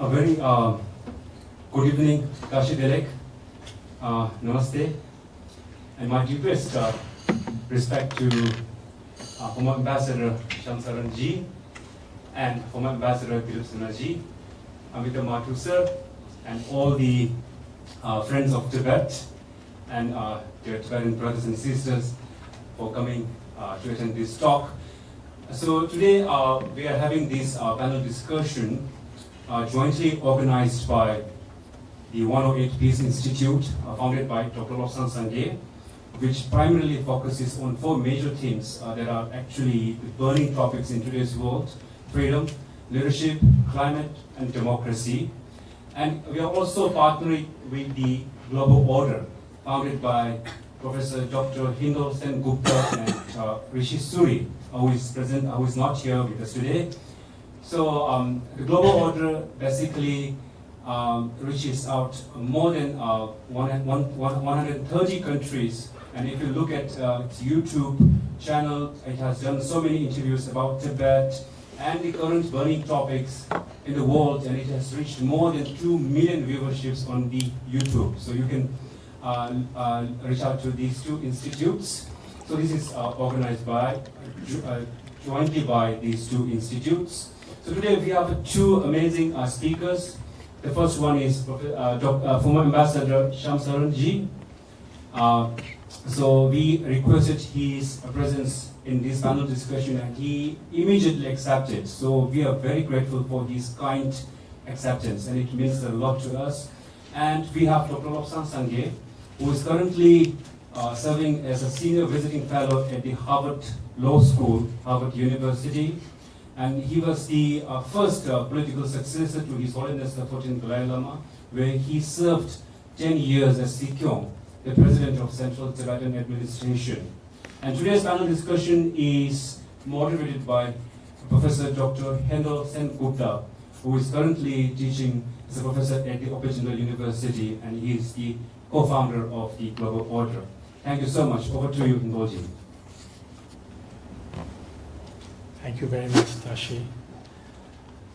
A very good evening, Kashi Derek. Namaste. And my deepest respect to former Ambassador Shyam Saran ji and former Ambassador ji, Amita Mathu sir, and all the friends of Tibet and their Tibetan brothers and sisters for coming to attend this talk. So today we are having this panel discussion jointly organized by the 108 Peace Institute, founded by Dr. Lobsang Sangay, which primarily focuses on four major themes that are actually the burning topics in today's world: freedom, leadership, climate, and democracy. And we are also partnering with the Global Order, founded by Professor Dr. Hindol Sengupta and Rishi Suri, who is present, who is not here with us today. So the Global Order basically reaches out more than 130 countries. And if you look at its YouTube channel, it has done so many interviews about Tibet and the current burning topics in the world, and it has reached more than 2 million viewerships on the YouTube. So you can reach out to these two institutes. So this is organized by, jointly by these two institutes. So today we have two amazing speakers. The first one is former Ambassador Shyam Saran ji. So we requested his presence in this panel discussion, and he immediately accepted. So we are very grateful for his kind acceptance, and it means a lot to us. And we have Dr. Lobsang Sangay, who is currently serving as a senior visiting fellow at the Harvard Law School, Harvard University. And he was the first political successor to His Holiness the 14th Dalai Lama, where he served 10 years as Sikyong, the president of Central Tibetan Administration. And today's panel discussion is moderated by Professor Dr. Hindol Sengupta, who is currently teaching as a professor at the Jindal University, and he is the co-founder of the Global Order. Thank you so much. Over to you, Hindolji. Thank you very much, Tashi.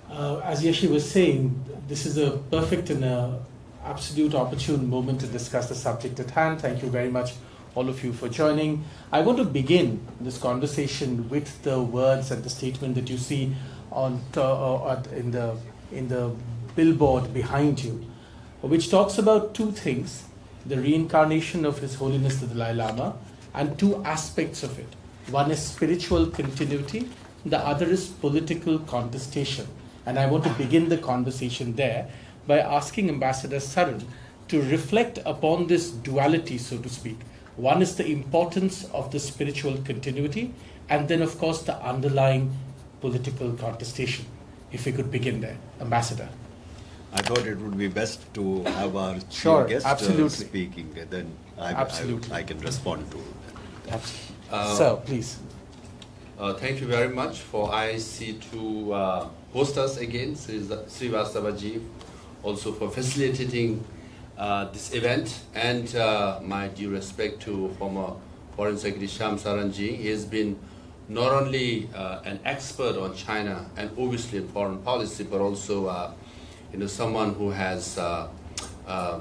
As Yashi was saying, this is a perfect and absolute opportune moment to discuss the subject at hand. Thank you very much, all of you, for joining. I want to begin this conversation with the words and the statement that you see on in the billboard behind you, which talks about two things: the reincarnation of His Holiness the Dalai Lama, and two aspects of it. One is spiritual continuity, the other is political contestation. And I want to begin the conversation there by asking Ambassador Saran to reflect upon this duality, so to speak. One is the importance of the spiritual continuity, and then, of course, the underlying political contestation. If we could begin there, Ambassador. I thought it would be best to have our Sure, guest absolutely. speaking, then Absolutely. I can respond to that. Absolutely. Sir, please. Thank you very much for IIC to host us again, Srivastava ji, also for facilitating this event, and my due respect to former Foreign Secretary Shyam Saran ji. He has been not only an expert on China and obviously in foreign policy, but also someone who has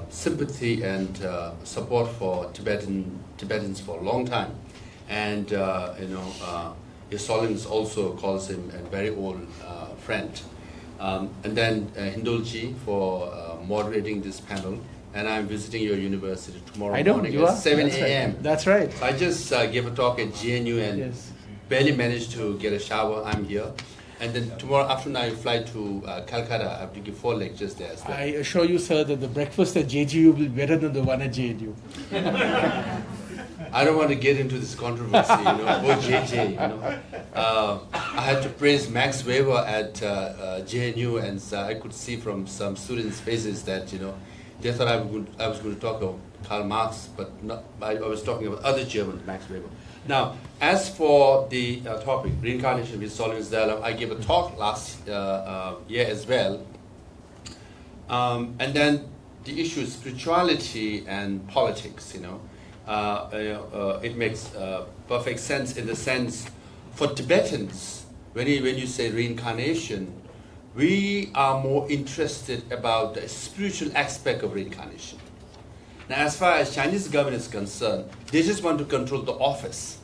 sympathy and support for Tibetans for a long time, and His Holiness also calls him a very old friend. And then Hindolji for moderating this panel. And I'm visiting your university tomorrow morning at 7 a.m. That's right. So I just gave a talk at GNU and barely managed to get a shower. I'm here. And then tomorrow afternoon I fly to Calcutta. I have to give 4 lectures there as well. I assure you, sir, that the breakfast at JGU will be better than the one at JNU. I don't want to get into this controversy, about JJ. I had to praise Max Weber at JNU, and I could see from some students' faces that they thought I was going to talk about Karl Marx, but not, I was talking about other German, Max Weber. Now, as for the topic, reincarnation with His dialogue, I gave a talk last year as well, and then the issue is spirituality and politics. It makes perfect sense in the sense for Tibetans, when you say reincarnation, we are more interested about the spiritual aspect of reincarnation. Now, as far as Chinese government is concerned, they just want to control the office.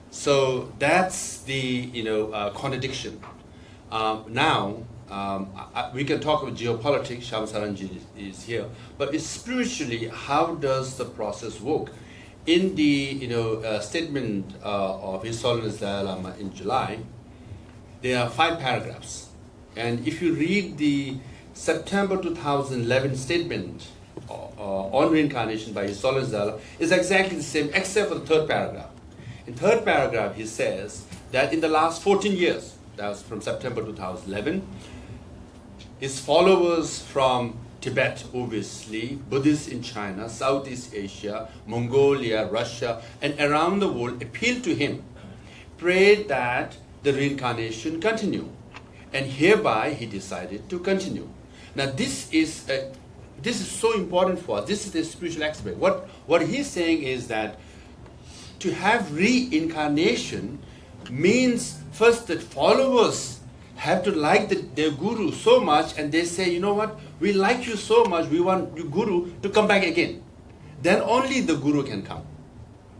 So that's the contradiction. We can talk about geopolitics. Shyam Saran is here, but it's spiritually, how does the process work? In the statement of His Holiness Dalai Lama in July, there are 5 paragraphs, and if you read the September 2011 statement on reincarnation by His Holiness Dalai Lama, it's exactly the same except for the 3rd paragraph. In 3rd paragraph, he says that in the last 14 years, that was from September 2011, his followers from Tibet, obviously, Buddhists in China, Southeast Asia, Mongolia, Russia, and around the world appealed to him, prayed that the reincarnation continue, and hereby he decided to continue. Now this is so important for us. This is the spiritual aspect. What he's saying is that to have reincarnation means first that followers have to like their guru so much, and they say, you know what, we like you so much, we want your guru to come back again. Then only the guru can come,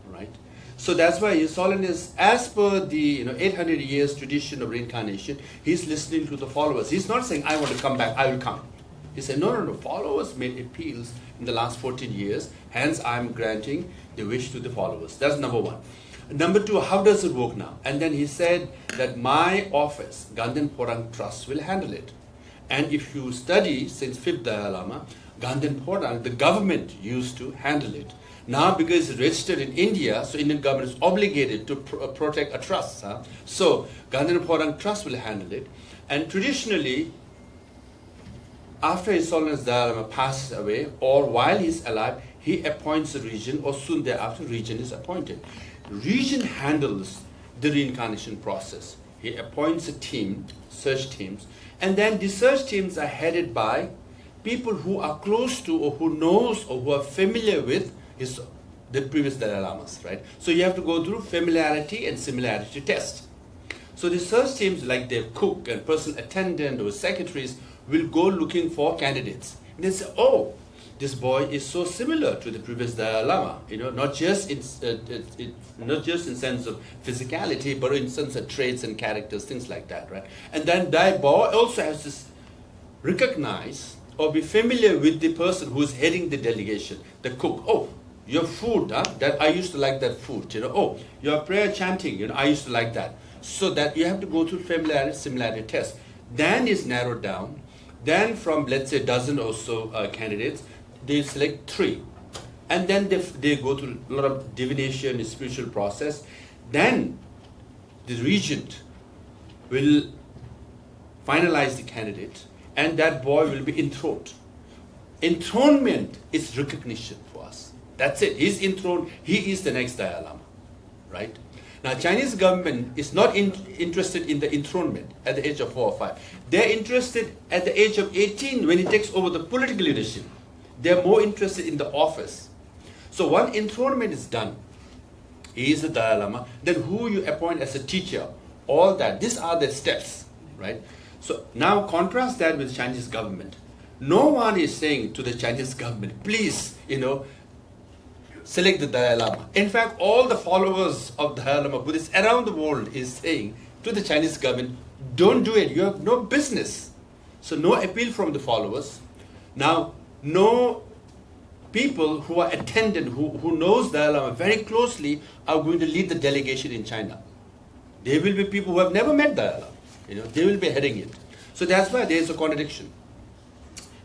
right? So that's why His Holiness, as per the 800 years tradition of reincarnation, he's listening to the followers. He's not saying, I want to come back, I will come. He said, no, followers made appeals in the last 14 years, hence I'm granting the wish to the followers. That's number 1. Number 2, how does it work now? And then he said that my office, Ganden Porang Trust, will handle it. And if you study since 5th Dalai Lama, Ganden Porang, the government used to handle it. Now because it's registered in India, so Indian government is obligated to protect a trust. So Ganden Porang Trust will handle it. And traditionally, after His Holiness Dalai Lama passes away, or while he's alive, he appoints a regent, or soon thereafter, regent is appointed. Regent handles the reincarnation process. He appoints a team, search teams, and then the search teams are headed by people who are close to, or who knows, or who are familiar with the previous Dalai Lamas, right? So you have to go through familiarity and similarity test. So the search teams, like their cook and personal attendant or secretaries, will go looking for candidates. And they say, oh, this boy is so similar to the previous Dalai Lama, not just in sense of physicality, but in sense of traits and characters, things like that, right? And then that boy also has to recognize or be familiar with the person who is heading the delegation, the cook. Oh, your food, that I used to like that food, Oh, your prayer chanting, I used to like that. So that you have to go through familiarity, similarity test. Then it's narrowed down. Then from, let's say, a dozen or so candidates, they select 3. And then they go through a lot of divination, spiritual process. Then the regent will finalize the candidate, and that boy will be enthroned. Enthronement is recognition for us. That's it. He's enthroned. He is the next Dalai Lama, right? Now, Chinese government is not interested in the enthronement at the age of 4 or 5. They're interested at the age of 18 when he takes over the political leadership. They're more interested in the office. So once enthronement is done, he is the Dalai Lama, then who you appoint as a teacher, all that, these are the steps, right? So now contrast that with Chinese government. No one is saying to the Chinese government, please, select the Dalai Lama. In fact, all the followers of the Dalai Lama Buddhists around the world is saying to the Chinese government, don't do it, you have no business. So no appeal from the followers. Now, no people who are attendant, who knows Dalai Lama very closely are going to lead the delegation in China. They will be people who have never met Dalai Lama. They will be heading it. So that's why there is a contradiction.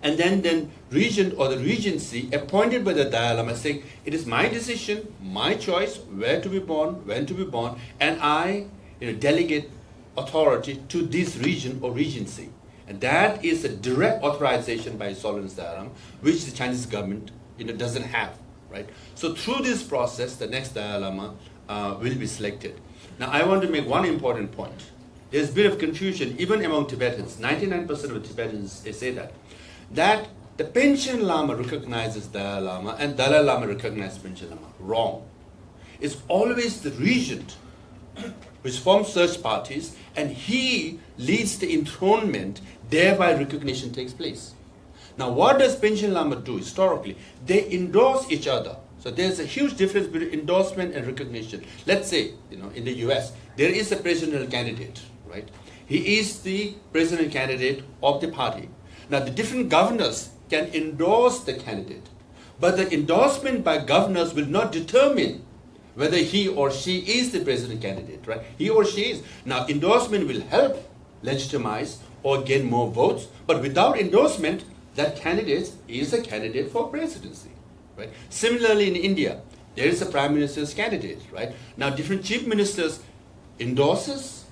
And then regent or the regency appointed by the Dalai Lama saying, it is my decision, my choice, where to be born, when to be born, and I delegate authority to this region or regency. And that is a direct authorization by His Holiness Dalai Lama, which the Chinese government doesn't have, right? So through this process, the next Dalai Lama will be selected. Now I want to make one important point. There's a bit of confusion even among Tibetans. 99% of the Tibetans, they say that the Panchen Lama recognizes Dalai Lama and Dalai Lama recognizes Panchen Lama. Wrong. It's always the regent which form search parties, and he leads the enthronement, thereby recognition takes place. Now, what does Panchen Lama do historically? They endorse each other. So there's a huge difference between endorsement and recognition. Let's say, in the US, there is a presidential candidate, right? He is the president candidate of the party. Now, the different governors can endorse the candidate, but the endorsement by governors will not determine whether he or she is the president candidate, right? He or she is. Now, endorsement will help legitimize or gain more votes, but without endorsement, that candidate is a candidate for presidency, right? Similarly, in India, there is a prime minister's candidate, right? Now, different chief ministers endorses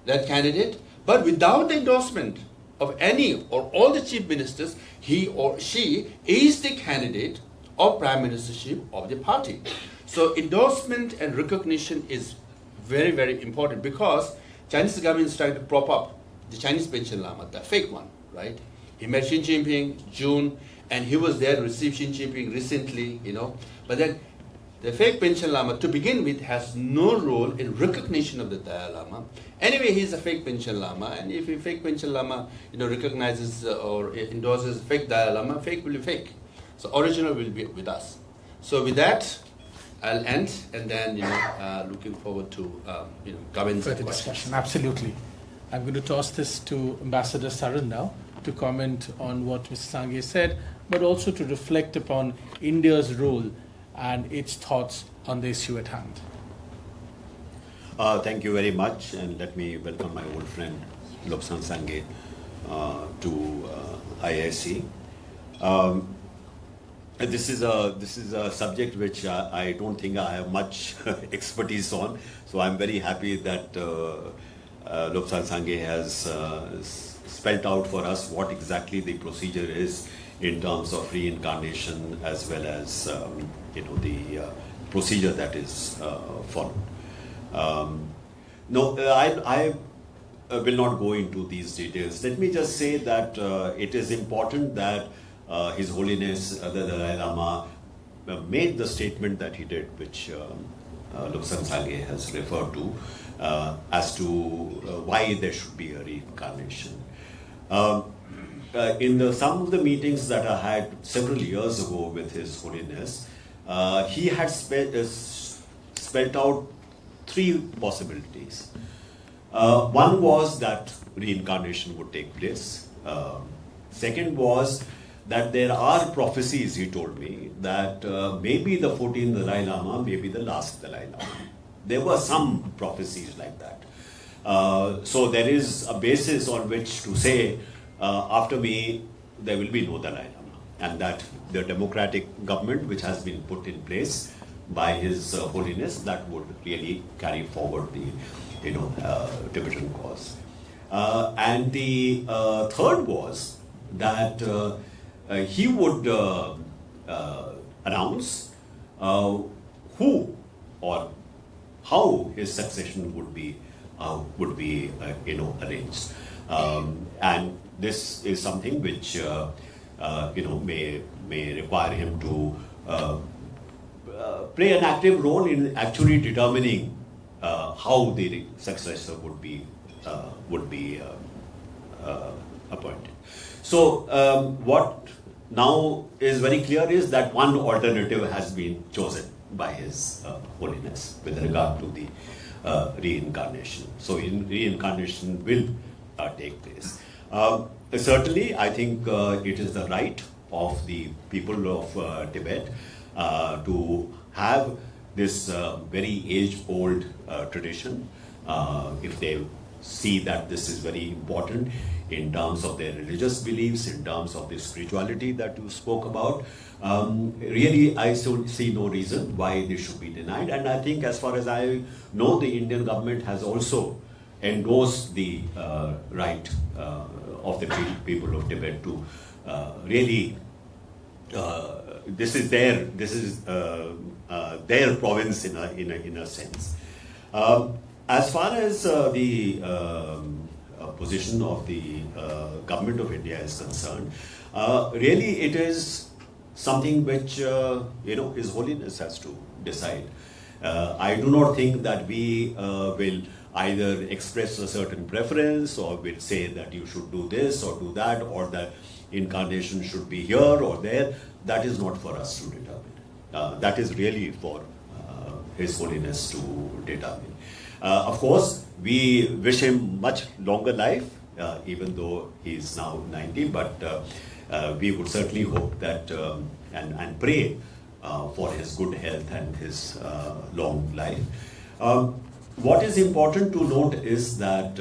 that candidate, but without the endorsement of any or all the chief ministers, he or she is the candidate of prime ministership of the party. So endorsement and recognition is very, very important, because Chinese government is trying to prop up the Chinese Panchen Lama, the fake one, right? He met Xi Jinping June, and he was there to receive Xi Jinping recently, But then the fake Panchen Lama, to begin with, has no role in recognition of the Dalai Lama. Anyway, he's a fake Panchen Lama, and if a fake Panchen Lama, recognizes or endorses fake Dalai Lama, fake will be fake. So original will be with us. So with that, I'll end, and then looking forward to comments Further and questions. discussion, absolutely. I'm going to toss this to Ambassador Saran now to comment on what Mr. Sangay said, but also to reflect upon India's role and its thoughts on the issue at hand. Thank you very much, and let me welcome my old friend Lobsang Sangay to IIC. This is a subject which I don't think I have much expertise on, so I'm very happy that Lobsang Sangay has spelled out for us what exactly the procedure is in terms of reincarnation, as well as the procedure that is followed. I will not go into these details. Let me just say that it is important that His Holiness the Dalai Lama made the statement that he did, which Lobsang Sangay has referred to, as to why there should be a reincarnation. In some of the meetings that I had several years ago with His Holiness, he had spelled out three possibilities. One was that reincarnation would take place. Second was that there are prophecies, he told me, that maybe the 14th Dalai Lama may be the last Dalai Lama. There were some prophecies like that. So there is a basis on which to say, after me, there will be no Dalai Lama. And that the democratic government which has been put in place by His Holiness, that would really carry forward the Tibetan cause. And the third was that he would announce who or how his succession would be arranged. And this is something which may require him to play an active role in actually determining how the successor would be appointed. So what now is very clear is that one alternative has been chosen by His Holiness with regard to the reincarnation. So reincarnation will take place. Certainly, I think it is the right of the people of Tibet to have this very age-old tradition, if they see that this is very important in terms of their religious beliefs, in terms of the spirituality that you spoke about. Really, I see no reason why this should be denied. And I think, as far as I know, the Indian government has also endorsed the right of the people of Tibet to really, this is their province in a sense. As far as the position of the government of India is concerned, really it is something which His Holiness has to decide. I do not think that we will either express a certain preference or will say that you should do this or do that, or that incarnation should be here or there. That is not for us to determine. That is really for His Holiness to determine. Of course, we wish him much longer life, even though he is now 90, but we would certainly hope that and pray for his good health and his long life. What is important to note is that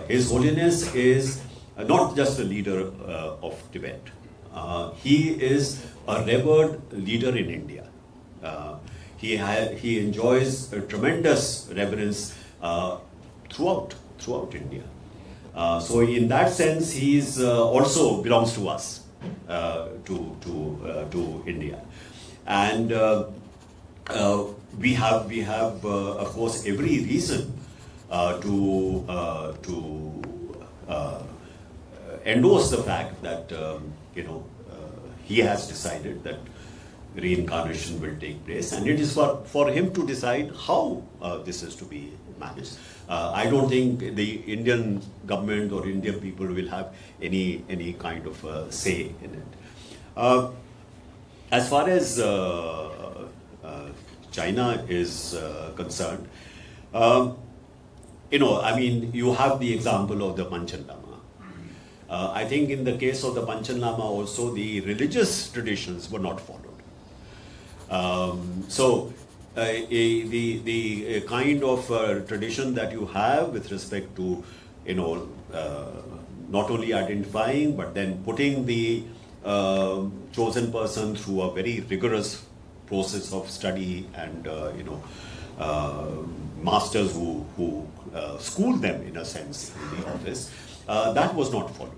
His Holiness is not just a leader of Tibet. He is a revered leader in India. He enjoys a tremendous reverence throughout India. So in that sense, he is also belongs to us, to India, and we have of course every reason to endorse the fact that he has decided that reincarnation will take place, and it is for him to decide how this is to be managed. I don't think the Indian government or Indian people will have any kind of say in it. As far as China is concerned, you have the example of the Panchen Lama. I think in the case of the Panchen Lama also, the religious traditions were not followed. The kind of tradition that you have with respect to, not only identifying but then putting the chosen person through a very rigorous process of study and masters who school them in a sense in the office, that was not followed.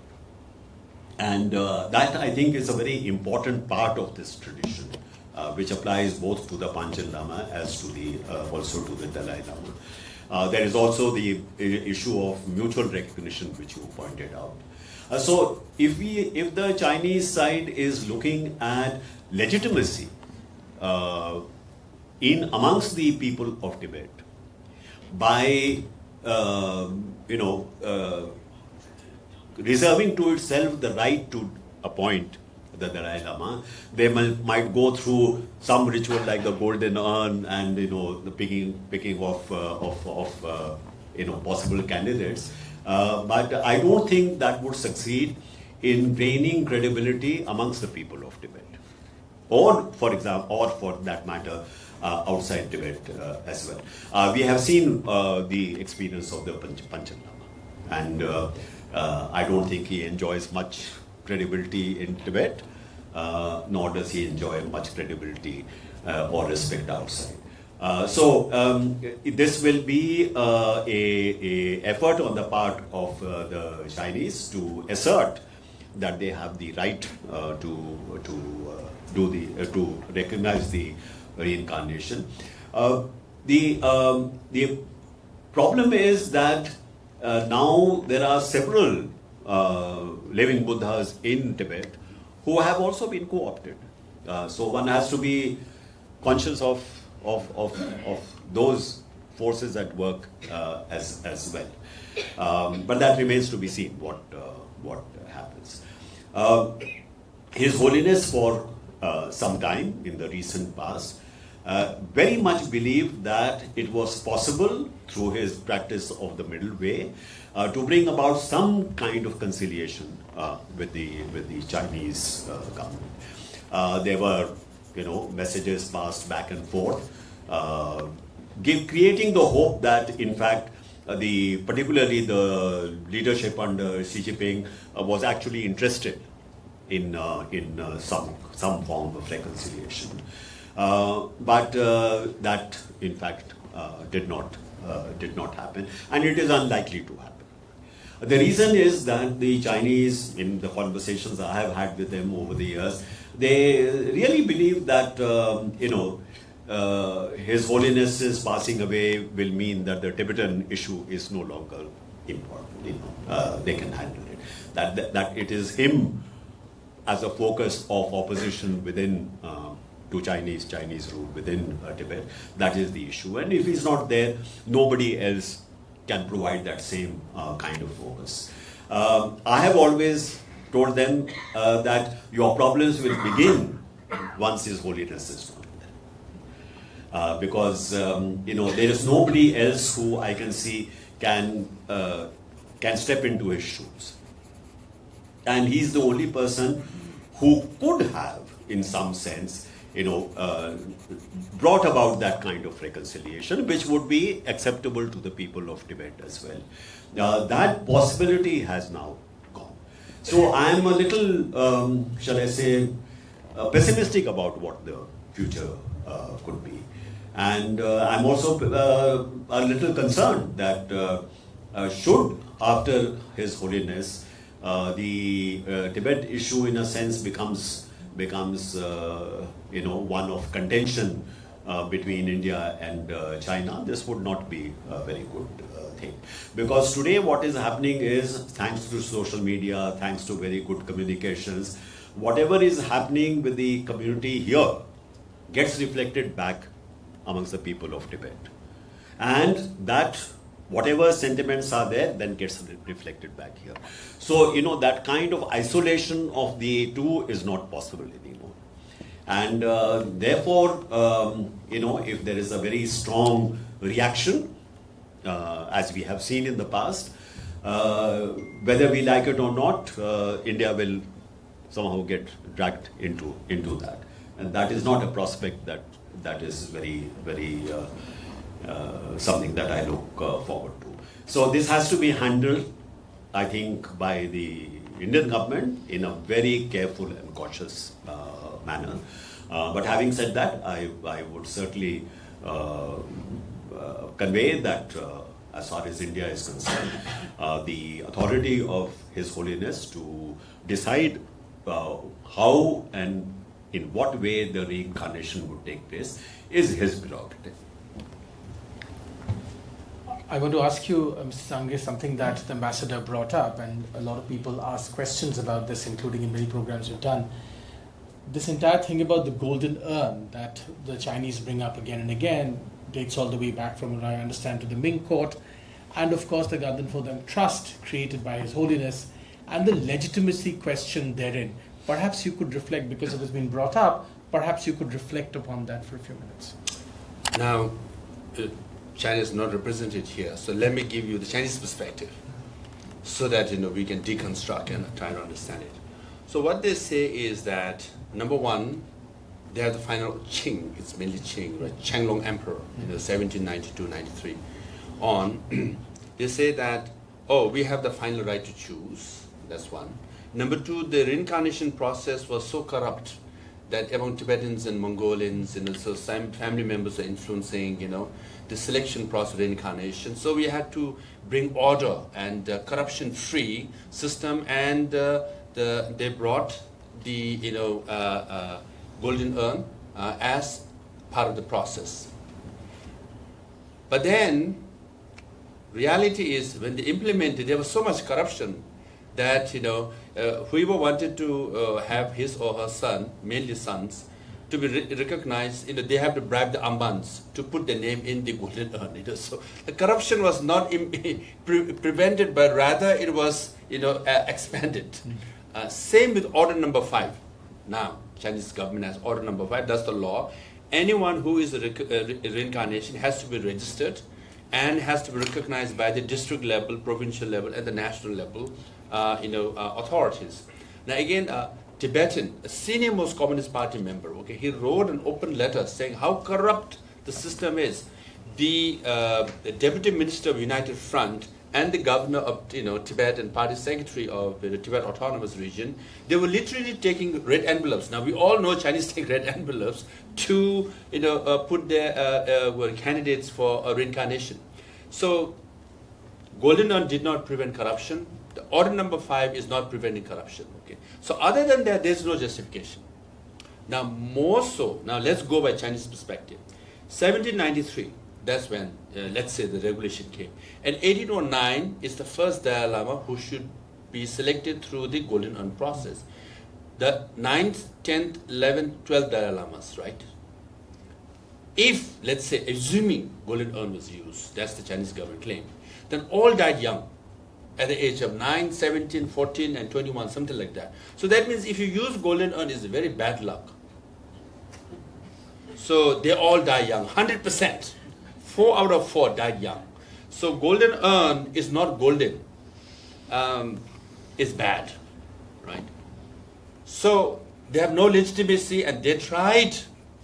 And that I think is a very important part of this tradition. Which applies both to the Panchen Lama as to the also to the Dalai Lama. There is also the issue of mutual recognition, which you pointed out. So if the Chinese side is looking at legitimacy in amongst the people of Tibet by reserving to itself the right to appoint the Dalai Lama, they might go through some ritual like the Golden Urn and the picking of possible candidates. But I don't think that would succeed in gaining credibility amongst the people of Tibet, or for example, or for that matter, outside Tibet as well. We have seen the experience of the Panchen Lama, and I don't think he enjoys much credibility in Tibet, nor does he enjoy much credibility or respect outside. This will be a effort on the part of the Chinese to assert that they have the right to recognize the reincarnation. The problem is that now there are several living Buddhas in Tibet who have also been co-opted. So one has to be conscious of those forces at work as well. But that remains to be seen what happens. His Holiness for some time in the recent past very much believed that it was possible through his practice of the middle way to bring about some kind of conciliation with the Chinese government. There were messages passed back and forth, creating the hope that in fact particularly the leadership under Xi Jinping was actually interested in some form of reconciliation. But that in fact did not happen, and it is unlikely to happen. The reason is that the Chinese, in the conversations I have had with them over the years, they really believe that His Holiness's passing away will mean that the Tibetan issue is no longer important. They can handle it. That it is him as a focus of opposition within to Chinese rule within Tibet. That is the issue. And if he's not there, nobody else can provide that same kind of focus. I have always told them that your problems will begin once His Holiness is not there. Because there is nobody else who I can see can step into his shoes. And he's the only person who could have, in some sense, brought about that kind of reconciliation, which would be acceptable to the people of Tibet as well. That possibility has now gone. So I am a little, shall I say, pessimistic about what the future could be. And I'm also a little concerned that should, after His Holiness, the Tibet issue in a sense becomes one of contention between India and China, this would not be a very good thing. Because today what is happening is, thanks to social media, thanks to very good communications, whatever is happening with the community here gets reflected back amongst the people of Tibet. And that whatever sentiments are there then gets reflected back here. So, that kind of isolation of the two is not possible anymore. And therefore, if there is a very strong reaction, as we have seen in the past, whether we like it or not, India will somehow get dragged into that. And that is not a prospect that is very, very something that I look forward to. So this has to be handled, I think, by the Indian government in a very careful and cautious manner. But having said that, I would certainly convey that as far as India is concerned, the authority of His Holiness to decide how and in what way the reincarnation would take place is his prerogative. I want to ask you, Mr. Sangay, something that the ambassador brought up, and a lot of people ask questions about this, including in many programs we've done. This entire thing about the Golden Urn that the Chinese bring up again and again dates all the way back from what I understand to the Ming court, and of course the Garden for Them Trust created by His Holiness, and the legitimacy question therein. Perhaps you could reflect, because it has been brought up, perhaps you could reflect upon that for a few minutes. Now, China is not represented here, so let me give you the Chinese perspective so that we can deconstruct and try to understand it. So what they say is that, number one, they have the final Qing, it's mainly Qing, right? Changlong Emperor in the 1792-93 on. They say that, we have the final right to choose, that's one. Number two, the reincarnation process was so corrupt that among Tibetans and Mongolians, so some family members are influencing, the selection process of reincarnation. So we had to bring order and corruption-free system, and they brought the Golden Urn as part of the process. But then, reality is when they implemented, there was so much corruption that whoever wanted to have his or her son, mainly sons, to be recognized, they have to bribe the ambans to put their name in the Golden Urn. So the corruption was not prevented, but rather it was expanded. Same with Order Number 5. Now, Chinese government has Order Number 5. That's the law. Anyone who is a reincarnation has to be registered and has to be recognized by the district level, provincial level, and the national level authorities. Now again, Tibetan, a senior most Communist Party member, he wrote an open letter saying how corrupt the system is. The Deputy Minister of United Front and the Governor of Tibet and Party Secretary of the Tibet Autonomous Region, they were literally taking red envelopes. Now we all know Chinese take red envelopes to put their candidates for a reincarnation. So Golden Urn did not prevent corruption. The Order Number 5 is not preventing corruption. So other than that, there's no justification. Now more so, now let's go by Chinese perspective. 1793, that's when, let's say, the regulation came. And 1809 is the first Dalai Lama who should be selected through the Golden Urn process. The 9th, 10th, 11th, 12th Dalai Lamas, right? if, let's say, assuming Golden Urn was used, that's the Chinese government claim, then all died young at the age of 9, 17, 14, and 21, something like that. So that means if you use Golden Urn, it's very bad luck. So they all die young, 100%. 4 out of 4 died young. So Golden Urn is not golden, it's bad, right? So they have no legitimacy, and they tried.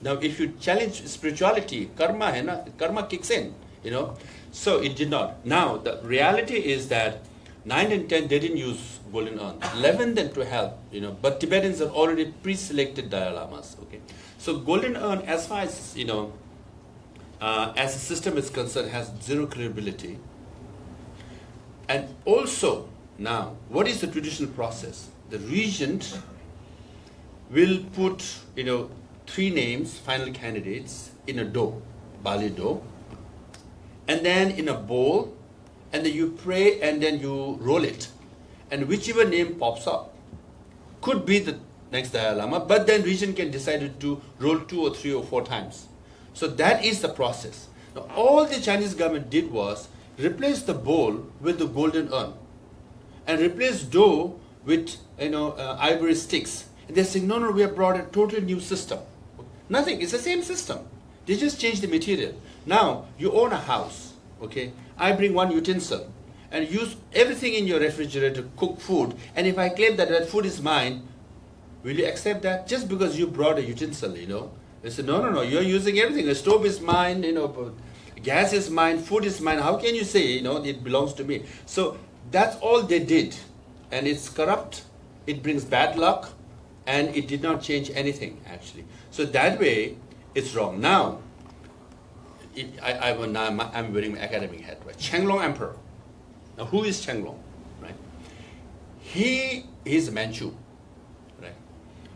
Now if you challenge spirituality, karma, hai na, karma kicks in, you know. So it did not. Now the reality is that 9 and 10 they didn't use Golden Urn. 11 and 12, you know, but Tibetans are already pre-selected Dalai Lamas. Okay, so Golden Urn, as far as you know, as a system is concerned, has zero credibility. And also now, what is the traditional process? The regent will put, you know, 3 names, final candidates, in a dough, barley dough, and then in a bowl, and then you pray and then you roll it. And whichever name pops up could be the next Dalai Lama, but then regent can decide to roll 2 or 3 or 4 times. So that is the process. Now all the Chinese government did was replace the bowl with the Golden Urn and replace dough with, you know, ivory sticks. And they're saying, no, we have brought a totally new system. Nothing, it's the same system. They just changed the material. Now, you own a house, okay? I bring one utensil and use everything in your refrigerator to cook food. And if I claim that that food is mine, will you accept that? Just because you brought a utensil, you know? They say, no, you're using everything. The stove is mine, you know, gas is mine, food is mine. How can you say, you know, it belongs to me? So that's all they did. And it's corrupt, it brings bad luck, and it did not change anything, actually. So that way, it's wrong. Now, I'm wearing my academic hat, right? Chenglong Emperor. Now, who is Chenglong, right? He is a Manchu, right?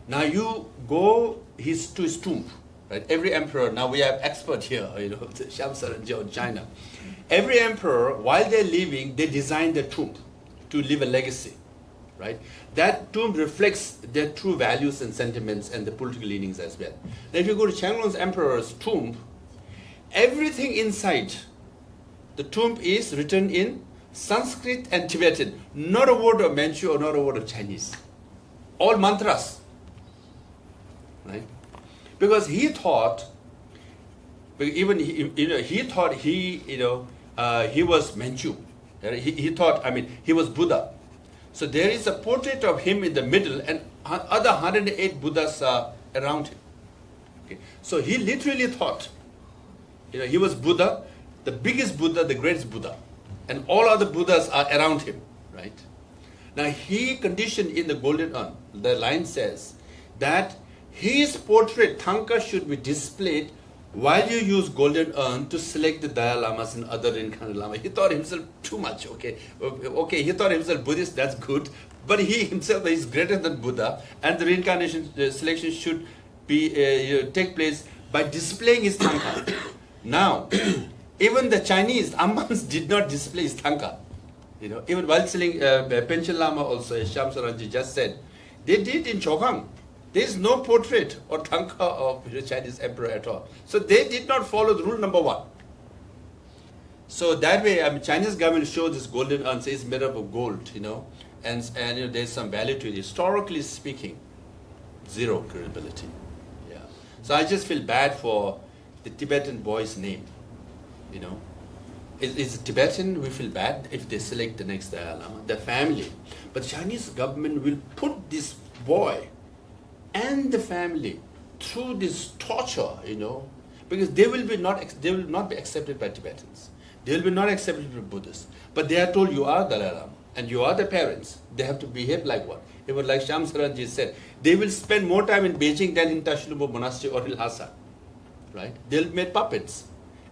Now, you go to his tomb, right? Every emperor, now we have expert here, you know, Shyam Saran of China. Every emperor, while they're living, they design their tomb to leave a legacy, right? That tomb reflects their true values and sentiments and the political leanings as well. Now, if you go to Chenglong's emperor's tomb, everything inside the tomb is written in Sanskrit and Tibetan, not a word of Manchu or not a word of Chinese. All mantras, right? Because he thought, even he thought he was Manchu. He thought, he was Buddha. So there is a portrait of him in the middle, and other 108 Buddhas are around him. Okay. So he literally thought, he was Buddha, the biggest Buddha, the greatest Buddha, and all other Buddhas are around him, right? Now he conditioned in the Golden Urn, the line says that his portrait, Thangka, should be displayed while you use Golden Urn to select the Dalai Lamas and other reincarnated Lamas. He thought himself too much, okay, he thought himself Buddhist, that's good, but he himself is greater than Buddha, and the reincarnation selection should be take place by displaying his Thangka. Now, even the Chinese Ammans did not display his Thangka. Even while selling Panchen Lama also, as Shyam Saran just said, they did in Chokhang. There is no portrait or Thangka of the Chinese emperor at all. So they did not follow the rule number 1. So that way, Chinese government shows this Golden Urn, says made up of gold, and there's some value to it. Historically speaking, zero credibility. Yeah. So I just feel bad for the Tibetan boy's name. Is Tibetan, we feel bad if they select the next Dalai Lama, the family. But Chinese government will put this boy and the family through this torture, because they will not be accepted by Tibetans. They will be not accepted by Buddhists. But they are told, you are Dalai Lama and you are the parents. They have to behave like what? Even like Shyam Saran said, they will spend more time in Beijing than in Tashlubo Monastery or in Lhasa. Right? They'll be made puppets.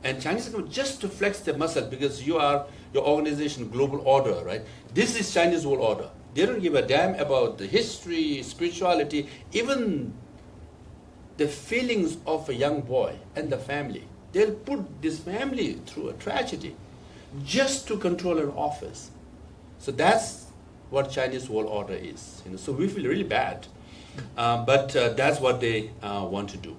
And Chinese government, just to flex their muscle, because you are your organization, global order, right? This is Chinese world order. They don't give a damn about the history, spirituality, even the feelings of a young boy and the family. They'll put this family through a tragedy just to control an office. So that's what Chinese world order is. So we feel really bad, but that's what they want to do.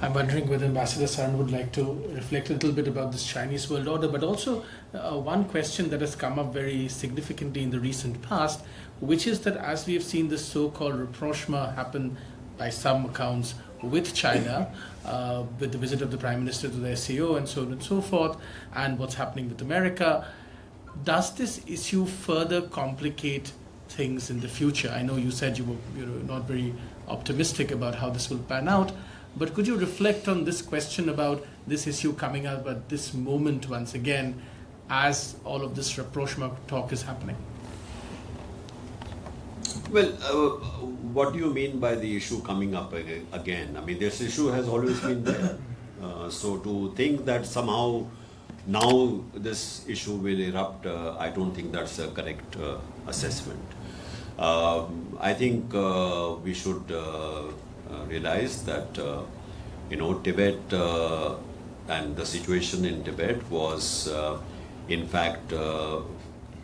I'm wondering whether Ambassador Saran would like to reflect a little bit about this Chinese world order, but also one question that has come up very significantly in the recent past, which is that as we have seen this so-called rapprochement happen by some accounts with China, with the visit of the Prime Minister to the SAO and so on and so forth, and what's happening with America, does this issue further complicate things in the future? I know you said you were not very optimistic about how this will pan out, but could you reflect on this question about this issue coming up at this moment once again as all of this rapprochement talk is happening? Well, what do you mean by the issue coming up again? I mean, this issue has always been there. So to think that somehow now this issue will erupt, I don't think that's a correct assessment. I think we should realize that Tibet and the situation in Tibet was in fact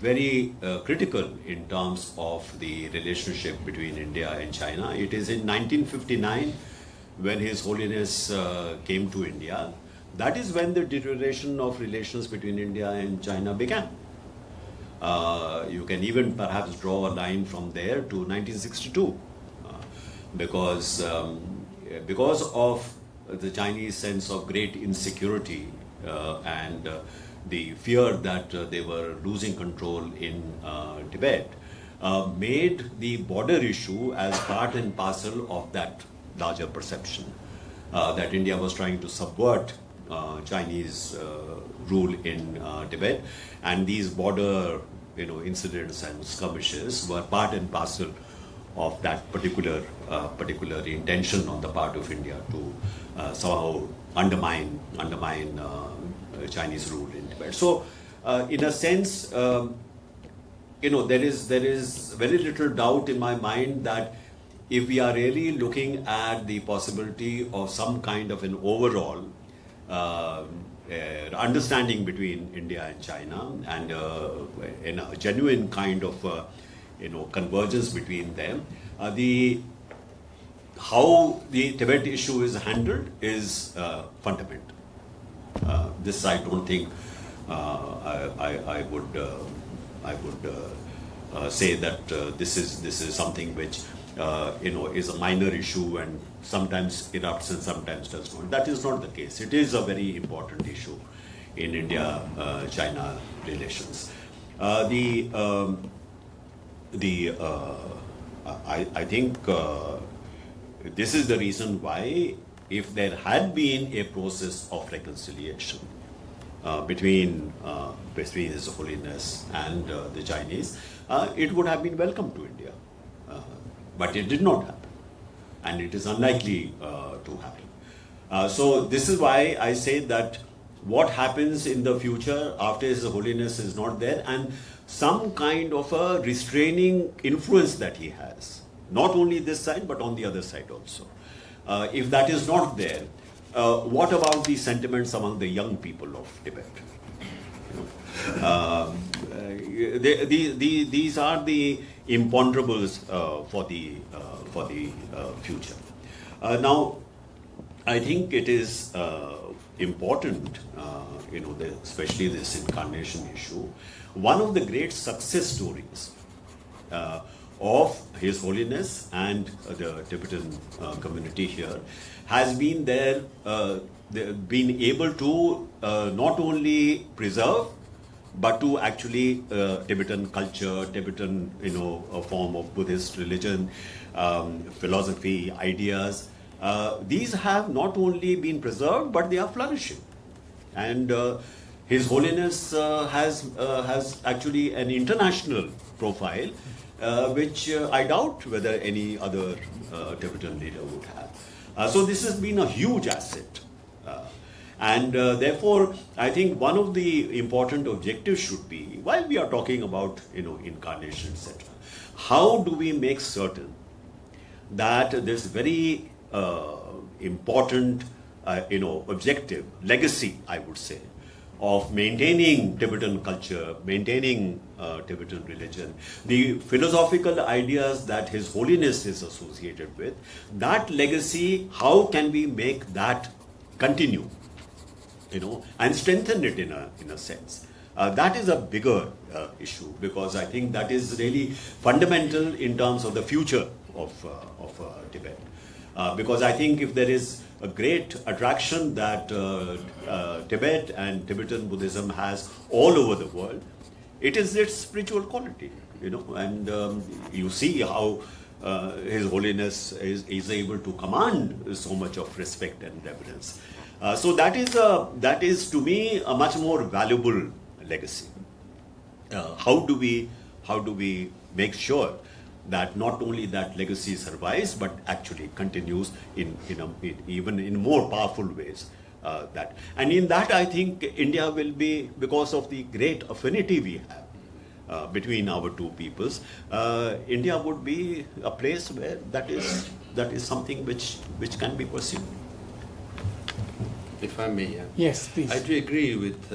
very critical in terms of the relationship between India and China. It is in 1959 when His Holiness came to India. That is when the deterioration of relations between India and China began. You can even perhaps draw a line from there to 1962 because of the Chinese sense of great insecurity and the fear that they were losing control in Tibet, made the border issue as part and parcel of that larger perception that India was trying to subvert Chinese rule in Tibet, and these border incidents and skirmishes were part and parcel of that particular intention on the part of India to somehow undermine Chinese rule in Tibet. So, in a sense, there is very little doubt in my mind that if we are really looking at the possibility of some kind of an overall understanding between India and China and in a genuine kind of convergence between them, how the Tibet issue is handled is fundamental. This I don't think I would say that this is something which is a minor issue and sometimes erupts and sometimes does not. That is not the case. It is a very important issue in India-China relations. I think this is the reason why, if there had been a process of reconciliation between His Holiness and the Chinese, it would have been welcome to India. But it did not happen, and it is unlikely to happen. So this is why I say that what happens in the future after His Holiness is not there, and some kind of a restraining influence that he has, not only this side but on the other side also. If that is not there, what about the sentiments among the young people of Tibet? These are the imponderables for the future. Now, I think it is important, especially this incarnation issue. One of the great success stories of His Holiness and the Tibetan community here has been being able to not only preserve but to actually Tibetan culture, Tibetan a form of Buddhist religion, philosophy, ideas. These have not only been preserved but they are flourishing, and His Holiness has actually an international profile, which I doubt whether any other Tibetan leader would have. So this has been a huge asset. And therefore, I think one of the important objectives should be, while we are talking about incarnation, etc., how do we make certain that this very important objective, legacy, I would say, of maintaining Tibetan culture, maintaining Tibetan religion, the philosophical ideas that His Holiness is associated with, that legacy, how can we make that continue, and strengthen it in a sense? That is a bigger issue, because I think that is really fundamental in terms of the future of Tibet. Because I think if there is a great attraction that Tibet and Tibetan Buddhism has all over the world, it is its spiritual quality, and you see how His Holiness is able to command so much of respect and reverence. So that is to me a much more valuable legacy. How do we make sure that not only that legacy survives, but actually continues even in more powerful ways? And in that, I think India will be, because of the great affinity we have between our two peoples, India would be a place where that is something which can be pursued. If I may, yeah. Yes, please. I do agree with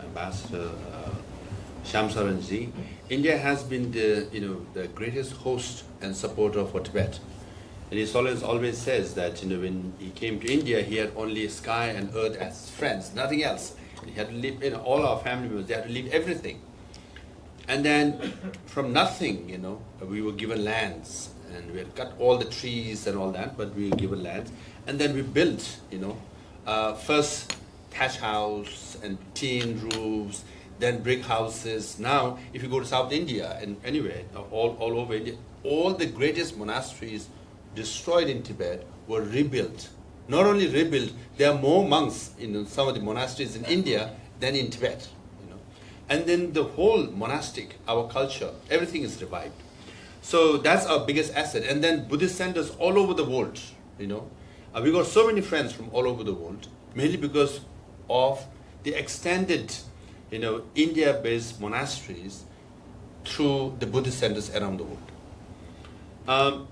Ambassador Shyam Saran ji. India has been the greatest host and supporter for Tibet. And His Holiness always says that when he came to India, he had only sky and earth as friends, nothing else. He had to leave, all our family members, they had to leave everything. And then from nothing, we were given lands, and we had cut all the trees and all that, but we were given lands. And then we built, first thatch house and tin roofs, then brick houses. Now, if you go to South India and anywhere, all over India, all the greatest monasteries destroyed in Tibet were rebuilt. Not only rebuilt, there are more monks in some of the monasteries in India than in Tibet. And then the whole monastic, our culture, everything is revived. So that's our biggest asset. And then Buddhist centers all over the world. We got so many friends from all over the world, mainly because of the extended, India-based monasteries through the Buddhist centers around the world.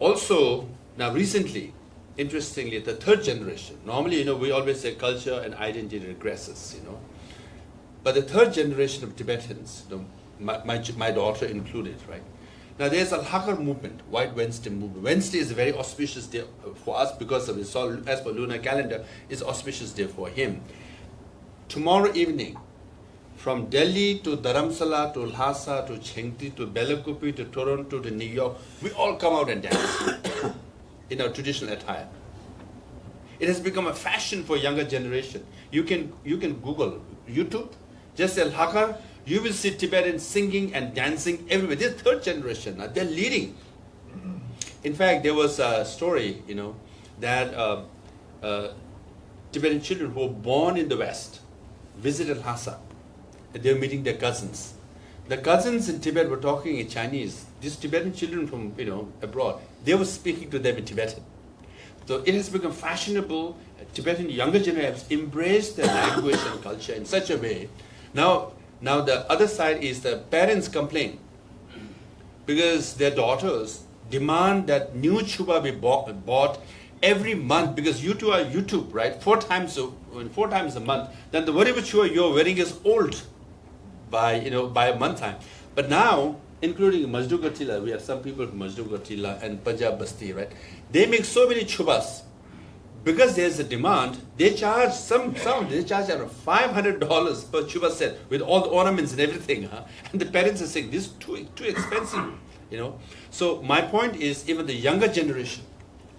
Also, now recently, interestingly, the third generation, normally, we always say culture and identity regresses, but the third generation of Tibetans, my daughter included, right? Now there's a Hakar movement, White Wednesday movement. Wednesday is a very auspicious day for us because of his, as per lunar calendar, it's auspicious day for him. Tomorrow evening, from Delhi to Dharamsala to Lhasa to Chengti to Belakupi to Toronto to New York, we all come out and dance in our traditional attire. It has become a fashion for younger generation. You can Google, YouTube, just say Hakar, you will see Tibetans singing and dancing everywhere. They're third generation, they're leading. In fact, there was a story, that Tibetan children who were born in the West visited Lhasa. They were meeting their cousins. The cousins in Tibet were talking in Chinese. These Tibetan children from abroad, they were speaking to them in Tibetan. So it has become fashionable. Tibetan younger generations have embraced their language and culture in such a way. Now the other side is the parents complain because their daughters demand that new chuba be bought every month, because you two are YouTube, right? Four times a month. Then the whatever chuba you're wearing is old by a month time. But now, including Majdu Gatila, we have some people from Majdu Gatila and Punjab Basti, right? They make so many chubas. Because there's a demand, they charge they charge around $500 per chuba set with all the ornaments and everything. And the parents are saying, this is too expensive, So my point is, even the younger generation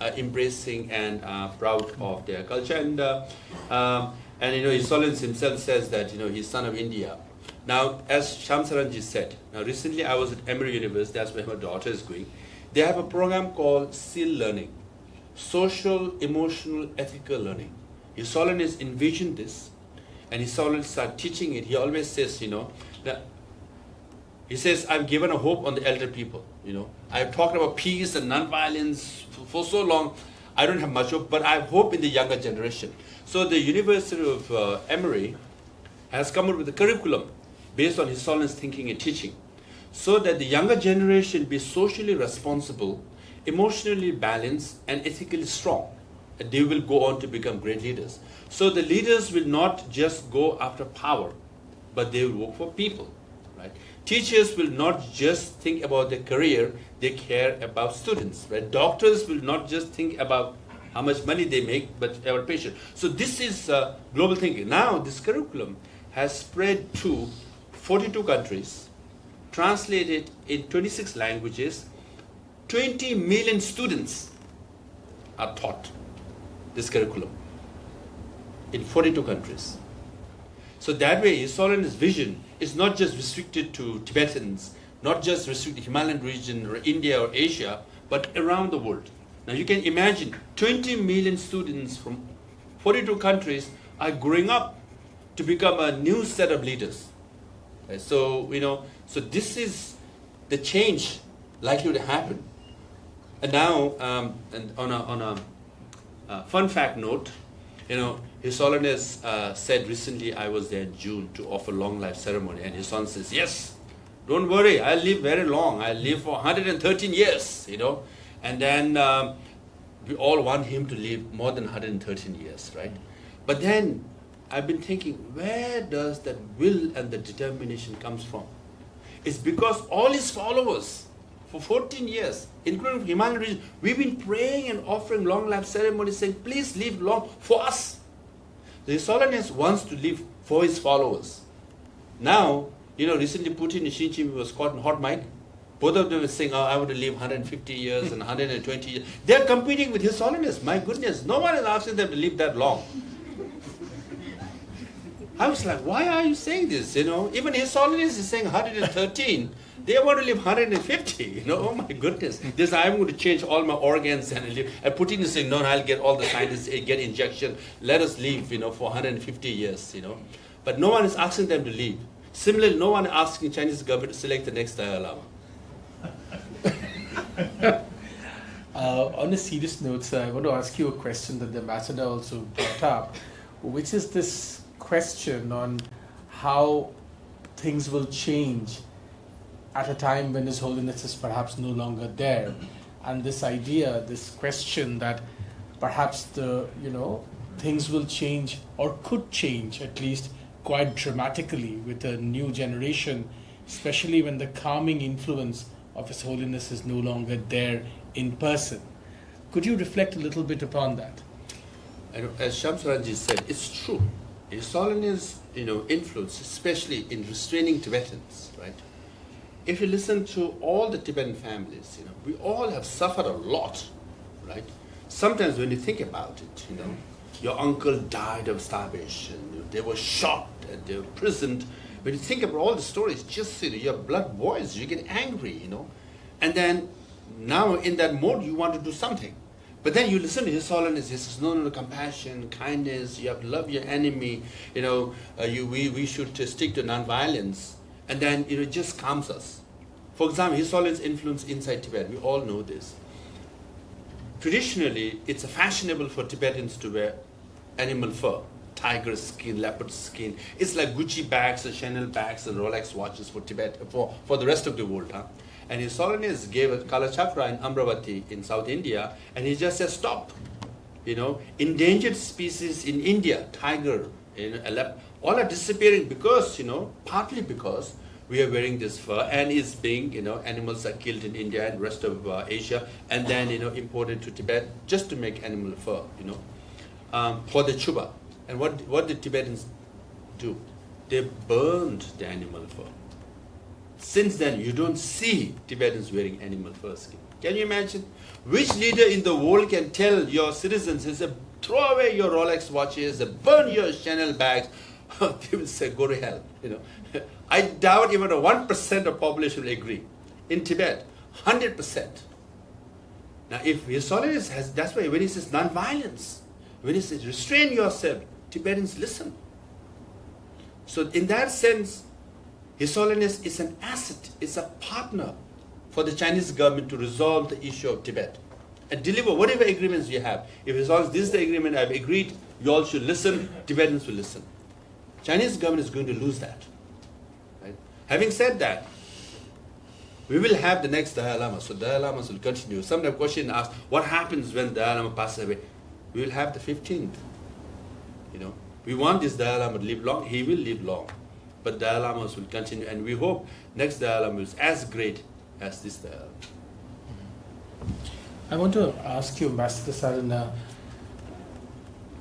are embracing and proud of their culture. And His Holiness himself says that, he's son of India. Now, as Shyam Saran ji said, recently I was at Emory University, that's where my daughter is going. They have a program called SEAL Learning. Social, emotional, ethical learning. His Holiness envisioned this, and His Holiness started teaching it. He always says, that he says, I've given a hope on the elder people. I've talked about peace and non-violence for so long. I don't have much hope, but I have hope in the younger generation. So the University of Emory has come up with a curriculum based on His Holiness thinking and teaching, so that the younger generation be socially responsible, emotionally balanced, and ethically strong. they will go on to become great leaders. So the leaders will not just go after power, but they will work for people, right? Teachers will not just think about their career, they care about students, right? Doctors will not just think about how much money they make, but about patients. So this is global thinking. Now this curriculum has spread to 42 countries, translated in 26 languages, 20 million students are taught this curriculum in 42 countries. So that way, His Holiness' vision is not just restricted to Tibetans, not just restricted to Himalayan region or India or Asia, but around the world. Now you can imagine 20 million students from 42 countries are growing up to become a new set of leaders. So, so this is the change likely to happen. And now, and on a fun fact note, His Holiness said recently, I was there in June to offer long life ceremony, and His Holiness says, yes, don't worry, I'll live very long. I'll live for 113 years, And then we all want him to live more than 113 years, right? But then I've been thinking, where does that will and the determination comes from? It's because all his followers, for 14 years, including Himalayan region, we've been praying and offering long life ceremonies saying, please live long for us. His Holiness wants to live for his followers. Now, recently Putin and Xi Jinping was caught in hot mic. Both of them were saying, I want to live 150 years and 120 years. They're competing with His Holiness. My goodness, no one is asking them to live that long. I was like, why are you saying this? Even His Holiness is saying 113. They want to live 150. Oh my goodness. This I'm going to change all my organs and live. And Putin is saying, no, I'll get all the scientists, get injection. Let us live, for 150 years, But no one is asking them to leave. Similarly, no one is asking Chinese government to select the next Dalai Lama. On a serious note, sir, I want to ask you a question that the ambassador also brought up, which is this question on how things will change at a time when His Holiness is perhaps no longer there, and this idea, this question that perhaps things will change or could change at least quite dramatically with a new generation, especially when the calming influence of His Holiness is no longer there in person. Could you reflect a little bit upon that? As Shyam Saran said, it's true. His Holiness, influence, especially in restraining Tibetans, right? If you listen to all the Tibetan families, we all have suffered a lot, right? Sometimes when you think about it, your uncle died of starvation, they were shot and they were imprisoned. When you think about all the stories, just your blood boils, you get angry, And then now in that mode, you want to do something. But then you listen to His Holiness, he says, no, compassion, kindness, you have to love your enemy, we should stick to non-violence. And then it just calms us. For example, His Holiness influence inside Tibet, we all know this. Traditionally, it's fashionable for Tibetans to wear animal fur, tiger skin, leopard skin. It's like Gucci bags and Chanel bags and Rolex watches for Tibet, for the rest of the world. And His Holiness gave a Kala Chakra in Amravati in South India, and he just said, stop. Endangered species in India, tiger, all are disappearing because, partly because we are wearing this fur and it's being, animals are killed in India and rest of Asia and then, imported to Tibet just to make animal fur, for the chuba. And what did Tibetans do? They burned the animal fur. Since then, you don't see Tibetans wearing animal fur skin. Can you imagine? Which leader in the world can tell your citizens, throw away your Rolex watches, burn your Chanel bags? They will say, go to hell. I doubt even 1% of population will agree. In Tibet, 100%. Now, if His Holiness has, that's why when he says non-violence, when he says restrain yourself, Tibetans listen. So in that sense, His Holiness is an asset, is a partner for the Chinese government to resolve the issue of Tibet and deliver whatever agreements you have. If His Holiness, this is the agreement I've agreed, you all should listen, Tibetans will listen. Chinese government is going to lose that. Right? Having said that, we will have the next Dalai Lama, so Dalai Lamas will continue. Sometimes question asked, what happens when Dalai Lama passes away? we will have the 15th. You know, we want this Dalai Lama to live long. He will live long, but Dalai Lamas will continue, and we hope next Dalai Lama is as great as this Dalai Lama. I want to ask you, Ambassador Saran,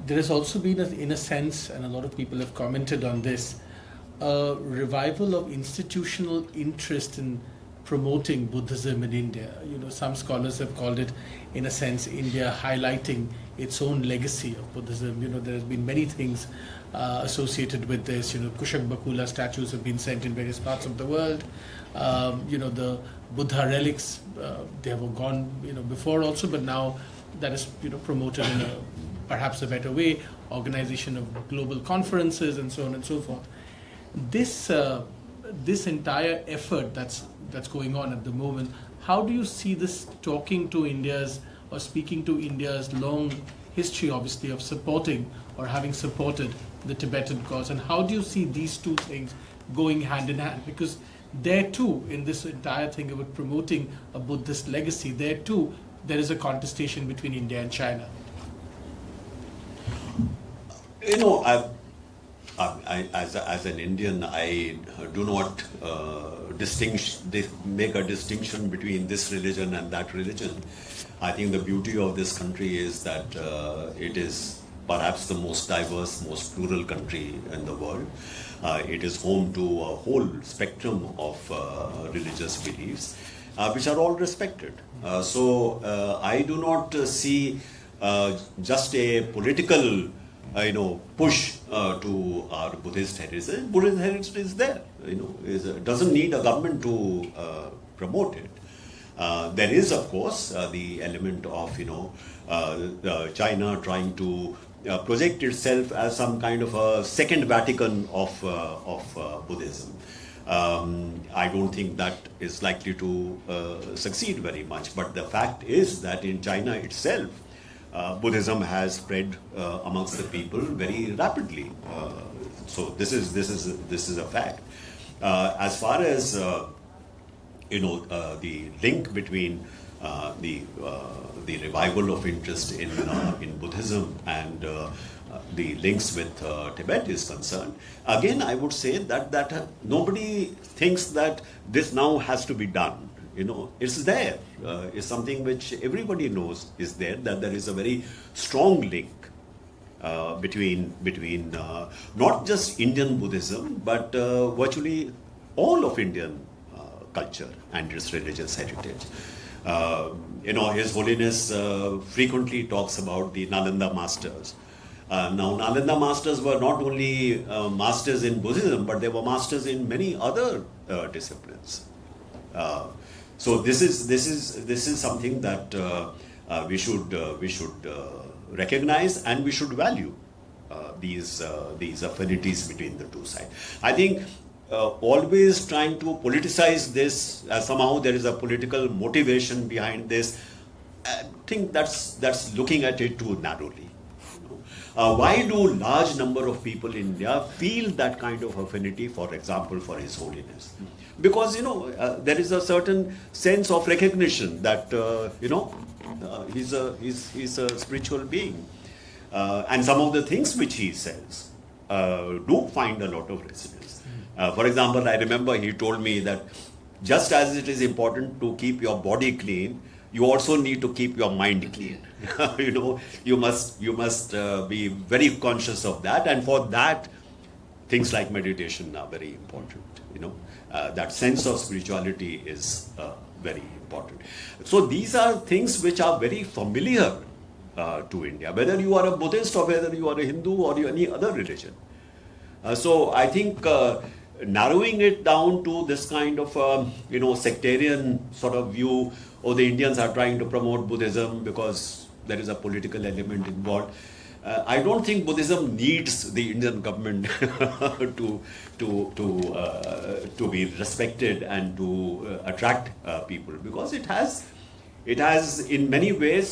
there has also been, in a sense, and a lot of people have commented on this, a revival of institutional interest in promoting Buddhism in India. You know, some scholars have called it, in a sense, India highlighting its own legacy of Buddhism. You know, there has been many things associated with this. You know, Kushak Bakula statues have been sent in various parts of the world. You know, the Buddha relics, they have gone, you know, before also, but now that is, you know, promoted in perhaps a better way. Organization of global conferences and so on and so forth. This entire effort that's going on at the moment, how do you see this talking to India's or speaking to India's long history, obviously, of supporting or having supported the Tibetan cause, and how do you see these two things going hand in hand? Because there too, in this entire thing about promoting a Buddhist legacy, there too, there is a contestation between India and China. You know, as an Indian, I do not make a distinction between this religion and that religion. I think the beauty of this country is that it is perhaps the most diverse, most plural country in the world. It is home to a whole spectrum of religious beliefs, which are all respected. So I do not see just a political push to our Buddhist heritage. Buddhist heritage is there. Doesn't need a government to promote it. There is, of course, the element of China trying to project itself as some kind of a second Vatican of Buddhism. I don't think that is likely to succeed very much. But the fact is that in China itself, Buddhism has spread amongst the people very rapidly. So this is a fact. As far as the link between the revival of interest in Buddhism and the links with Tibet is concerned, again I would say that nobody thinks that this now has to be done. It's there. It's something which everybody knows is there, that there is a very strong link between not just Indian Buddhism, but virtually all of Indian culture and its religious heritage. His Holiness frequently talks about the Nalanda masters. Now, Nalanda masters were not only masters in Buddhism, but they were masters in many other disciplines. So this is something that we should recognize, and we should value these affinities between the two sides. I think always trying to politicize this, somehow there is a political motivation behind this, I think that's looking at it too narrowly. Why do large number of people in India feel that kind of affinity, for example, for His Holiness? Because there is a certain sense of recognition that he's a spiritual being, and some of the things which he says do find a lot of resonance. For example, I remember he told me that just as it is important to keep your body clean, you also need to keep your mind clean. You must be very conscious of that, and for that, things like meditation are very important. That sense of spirituality is very important. So these are things which are very familiar to India, whether you are a Buddhist or whether you are a Hindu or any other religion. So I think narrowing it down to this kind of sectarian sort of view, or the Indians are trying to promote Buddhism because there is a political element involved. I don't think Buddhism needs the Indian government to be respected and to attract people, because it has in many ways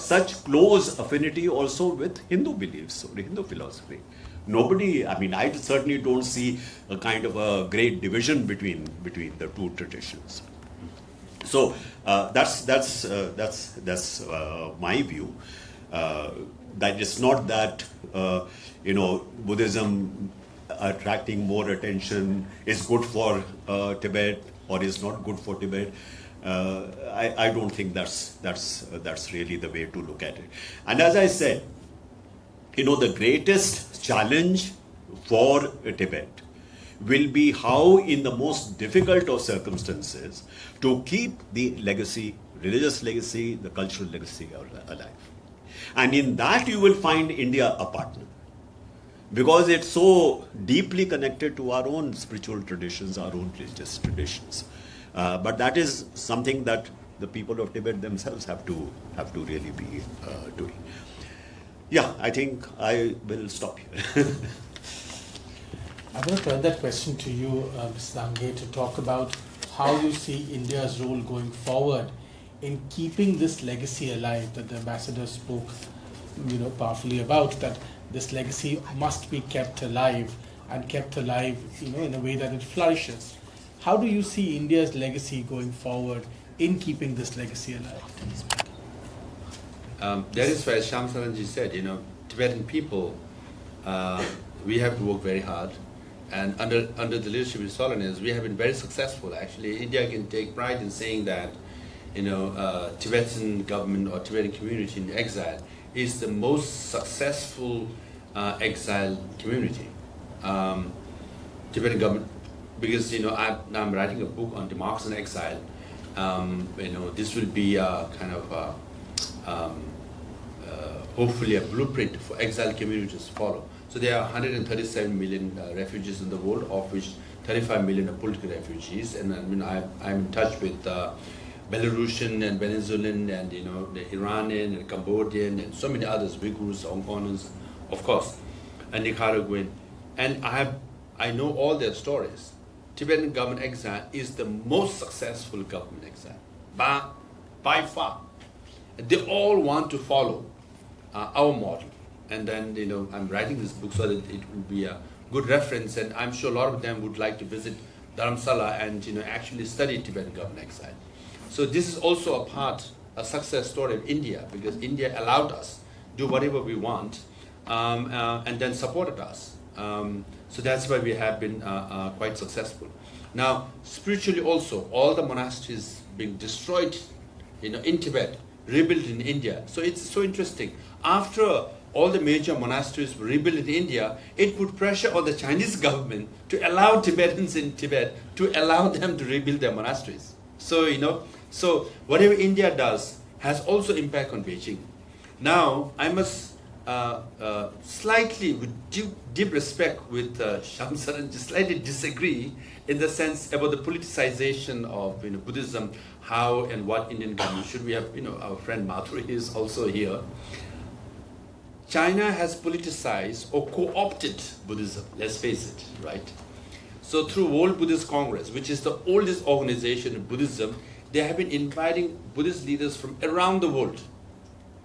such close affinity also with Hindu beliefs or Hindu philosophy. I certainly don't see a kind of a great division between the two traditions. So that's my view. That it's not that Buddhism attracting more attention is good for Tibet or is not good for Tibet. I don't think that's really the way to look at it. And as I said, the greatest challenge for Tibet will be how, in the most difficult of circumstances, to keep the legacy, religious legacy, the cultural legacy alive. And in that you will find India a partner, because it's so deeply connected to our own spiritual traditions, our own religious traditions. But that is something that the people of Tibet themselves have to really be doing. Yeah, I think I will stop here. I'm going to turn that question to you, Ms. Sangay, to talk about how you see India's role going forward in keeping this legacy alive that the ambassador spoke, powerfully about, that this legacy must be kept alive and kept alive, in a way that it flourishes. How do you see India's legacy going forward in keeping this legacy alive? That is why Shyam Saran ji said, Tibetan people, we have to work very hard. And under the leadership of His Holiness, we have been very successful. Actually, India can take pride in saying that, Tibetan government or Tibetan community in exile is the most successful exile community. Tibetan government, because I'm writing a book on democracy and exile. This will be a kind of hopefully a blueprint for exile communities to follow. So there are 137 million refugees in the world, of which 35 million are political refugees. And I'm in touch with Belarusian and Venezuelan and the Iranian and Cambodian and so many others, Uyghurs, Hong Kongers, of course, and Nicaraguan. And I know all their stories. Tibetan government exile is the most successful government exile, by far. They all want to follow our model. And then, I'm writing this book so that it will be a good reference, and I'm sure a lot of them would like to visit Dharamsala and, actually study Tibetan government exile. So this is also a success story of India, because India allowed us do whatever we want, and then supported us. So that's why we have been quite successful. Now, spiritually also, all the monasteries being destroyed, in Tibet, rebuilt in India. So it's so interesting. After all the major monasteries were rebuilt in India, it put pressure on the Chinese government to allow Tibetans in Tibet to allow them to rebuild their monasteries. So, so whatever India does has also impact on Beijing. Now, I must slightly, with deep respect with Shyam Saran, just slightly disagree in the sense about the politicization of Buddhism, how and what Indian government should. We have, our friend Mathuri is also here. China has politicized or co-opted Buddhism, let's face it, right? So through World Buddhist Congress, which is the oldest organization in Buddhism, they have been inviting Buddhist leaders from around the world.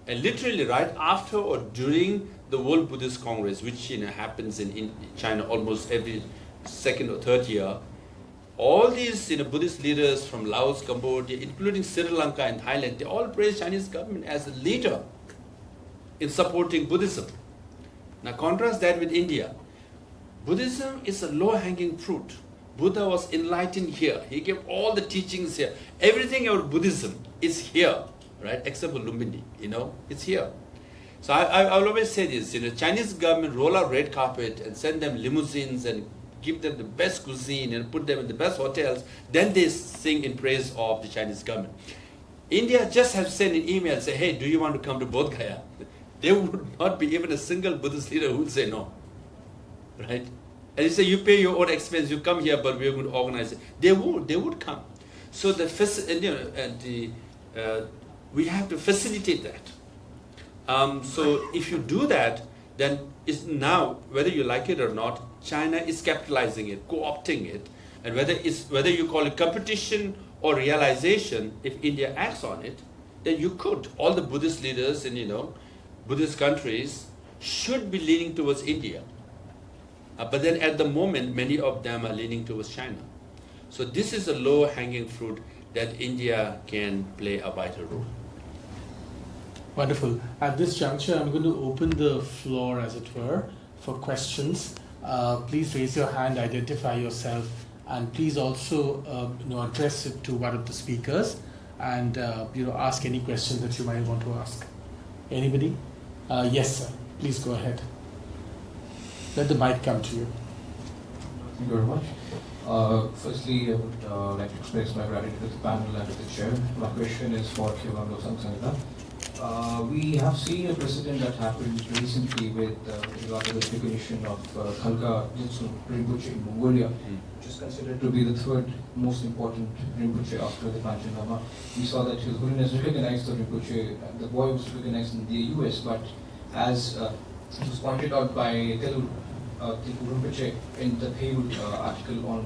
And literally right after or during the World Buddhist Congress, which happens in China almost every second or third year, all these Buddhist leaders from Laos, Cambodia, including Sri Lanka and Thailand, they all praise Chinese government as a leader in supporting Buddhism. Now contrast that with India. Buddhism is a low-hanging fruit. Buddha was enlightened here. He gave all the teachings here. Everything about Buddhism is here, right? Except for Lumbini, it's here. So I will always say this, Chinese government roll out red carpet and send them limousines and give them the best cuisine and put them in the best hotels. Then they sing in praise of the Chinese government. India just has sent an email and say, hey, do you want to come to Bodh Gaya? There would not be even a single Buddhist leader who would say no, right? And you say, you pay your own expense, you come here, but we're going to organize it. They would come. So we have to facilitate that. So if you do that, then it's now, whether you like it or not, China is capitalizing it, co-opting it, and whether you call it competition or realization, if India acts on it, then you could. All the Buddhist leaders in Buddhist countries should be leaning towards India. But then at the moment, many of them are leaning towards China. So this is a low-hanging fruit that India can play a vital role. Wonderful. At this juncture, I'm going to open the floor, as it were, for questions. Please raise your hand, identify yourself, and please also address it to one of the speakers, and ask any questions that you might want to ask. Anybody? Yes, sir. Please go ahead. Let the mic come to you. Thank you very much. Firstly, I would like to express my gratitude to the panel and to the chair. My question is for Lobsang Sangay. We have seen a precedent that happened recently with regard to the recognition of Khalga Jinsun Rinpoche in Mongolia, which is considered to be the third most important Rinpoche after the Panchen Lama. We saw that His Holiness recognized the Rinpoche, the boy was recognized in the US, but as it was pointed out by Tilu Rinpoche in the Payul article on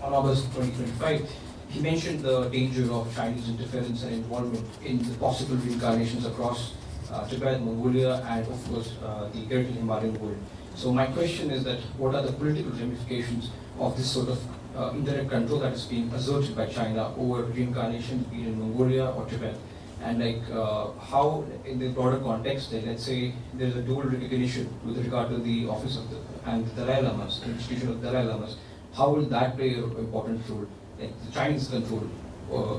August 2025, he mentioned the danger of Chinese interference and involvement in the possible reincarnations across Tibet, Mongolia, and of course the greater Himalayan world. So my question is that what are the political ramifications of this sort of indirect control that is being asserted by China over reincarnation, be it in Mongolia or Tibet? And how, in the broader context, let's say there's a dual recognition with regard to the office of the Dalai Lamas, the institution of Dalai Lamas, how will that play an important role, like the Chinese control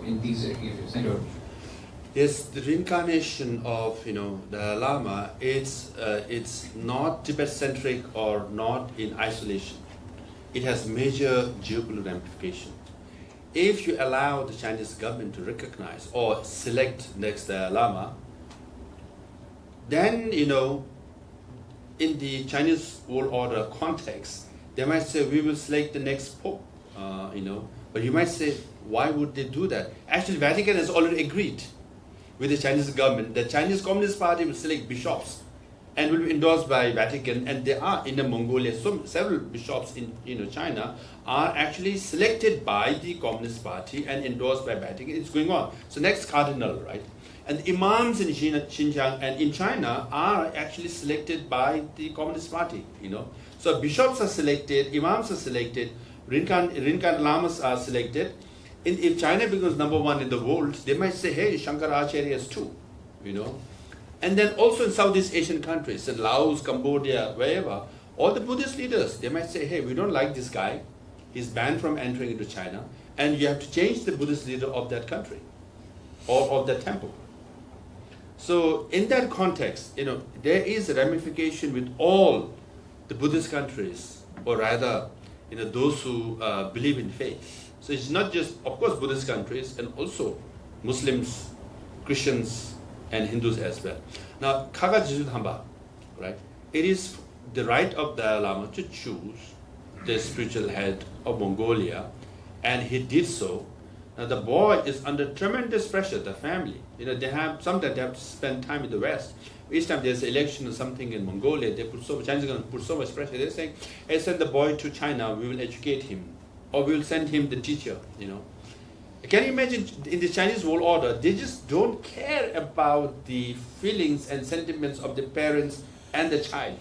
in these areas? Thank you. Yes, the reincarnation of Dalai Lama, it's not Tibet-centric or not in isolation. It has major geopolitical ramification. If you allow the Chinese government to recognize or select next Dalai Lama, then in the Chinese world order context, they might say we will select the next pope, But you might say, why would they do that? Actually, Vatican has already agreed with the Chinese government. The Chinese Communist Party will select bishops and will be endorsed by Vatican. And there are in Mongolia, several bishops in China are actually selected by the Communist Party and endorsed by Vatican. It's going on. So next cardinal, right? And imams in Xinjiang and in China are actually selected by the Communist Party. So bishops are selected, imams are selected, reincarnated lamas are selected. And if China becomes number one in the world, they might say, hey, Shankaracharyas too, And then also in Southeast Asian countries, in Laos, Cambodia, wherever, all the Buddhist leaders, they might say, hey, we don't like this guy. He's banned from entering into China. And you have to change the Buddhist leader of that country or of that temple. So in that context, there is a ramification with all the Buddhist countries, or rather, those who believe in faith. So it's not just, of course, Buddhist countries, and also Muslims, Christians, and Hindus as well. Now, Khaga Jizudhamba, right? It is the right of the Dalai Lama to choose the spiritual head of Mongolia, and he did so. Now, the boy is under tremendous pressure, the family. Sometimes they have to spend time in the West. Each time there's an election or something in Mongolia, China's going to put so much pressure. They're saying, hey, send the boy to China, we will educate him. Or we will send him the teacher, Can you imagine in the Chinese world order, they just don't care about the feelings and sentiments of the parents and the child.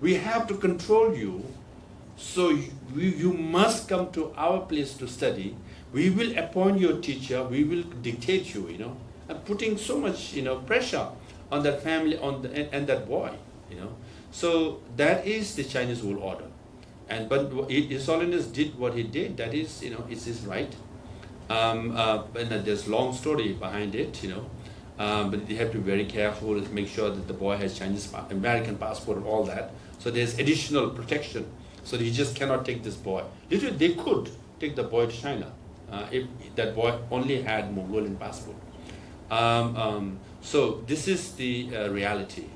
We have to control you, so you must come to our place to study. We will appoint your teacher, we will dictate you, and putting so much, pressure on that family and that boy, So that is the Chinese world order. But His Holiness did what he did. That is, it's his right. And there's a long story behind it, But you have to be very careful to make sure that the boy has American passport and all that. So there's additional protection. So you just cannot take this boy. Literally, they could take the boy to China if that boy only had Mongolian passport. So this is the reality,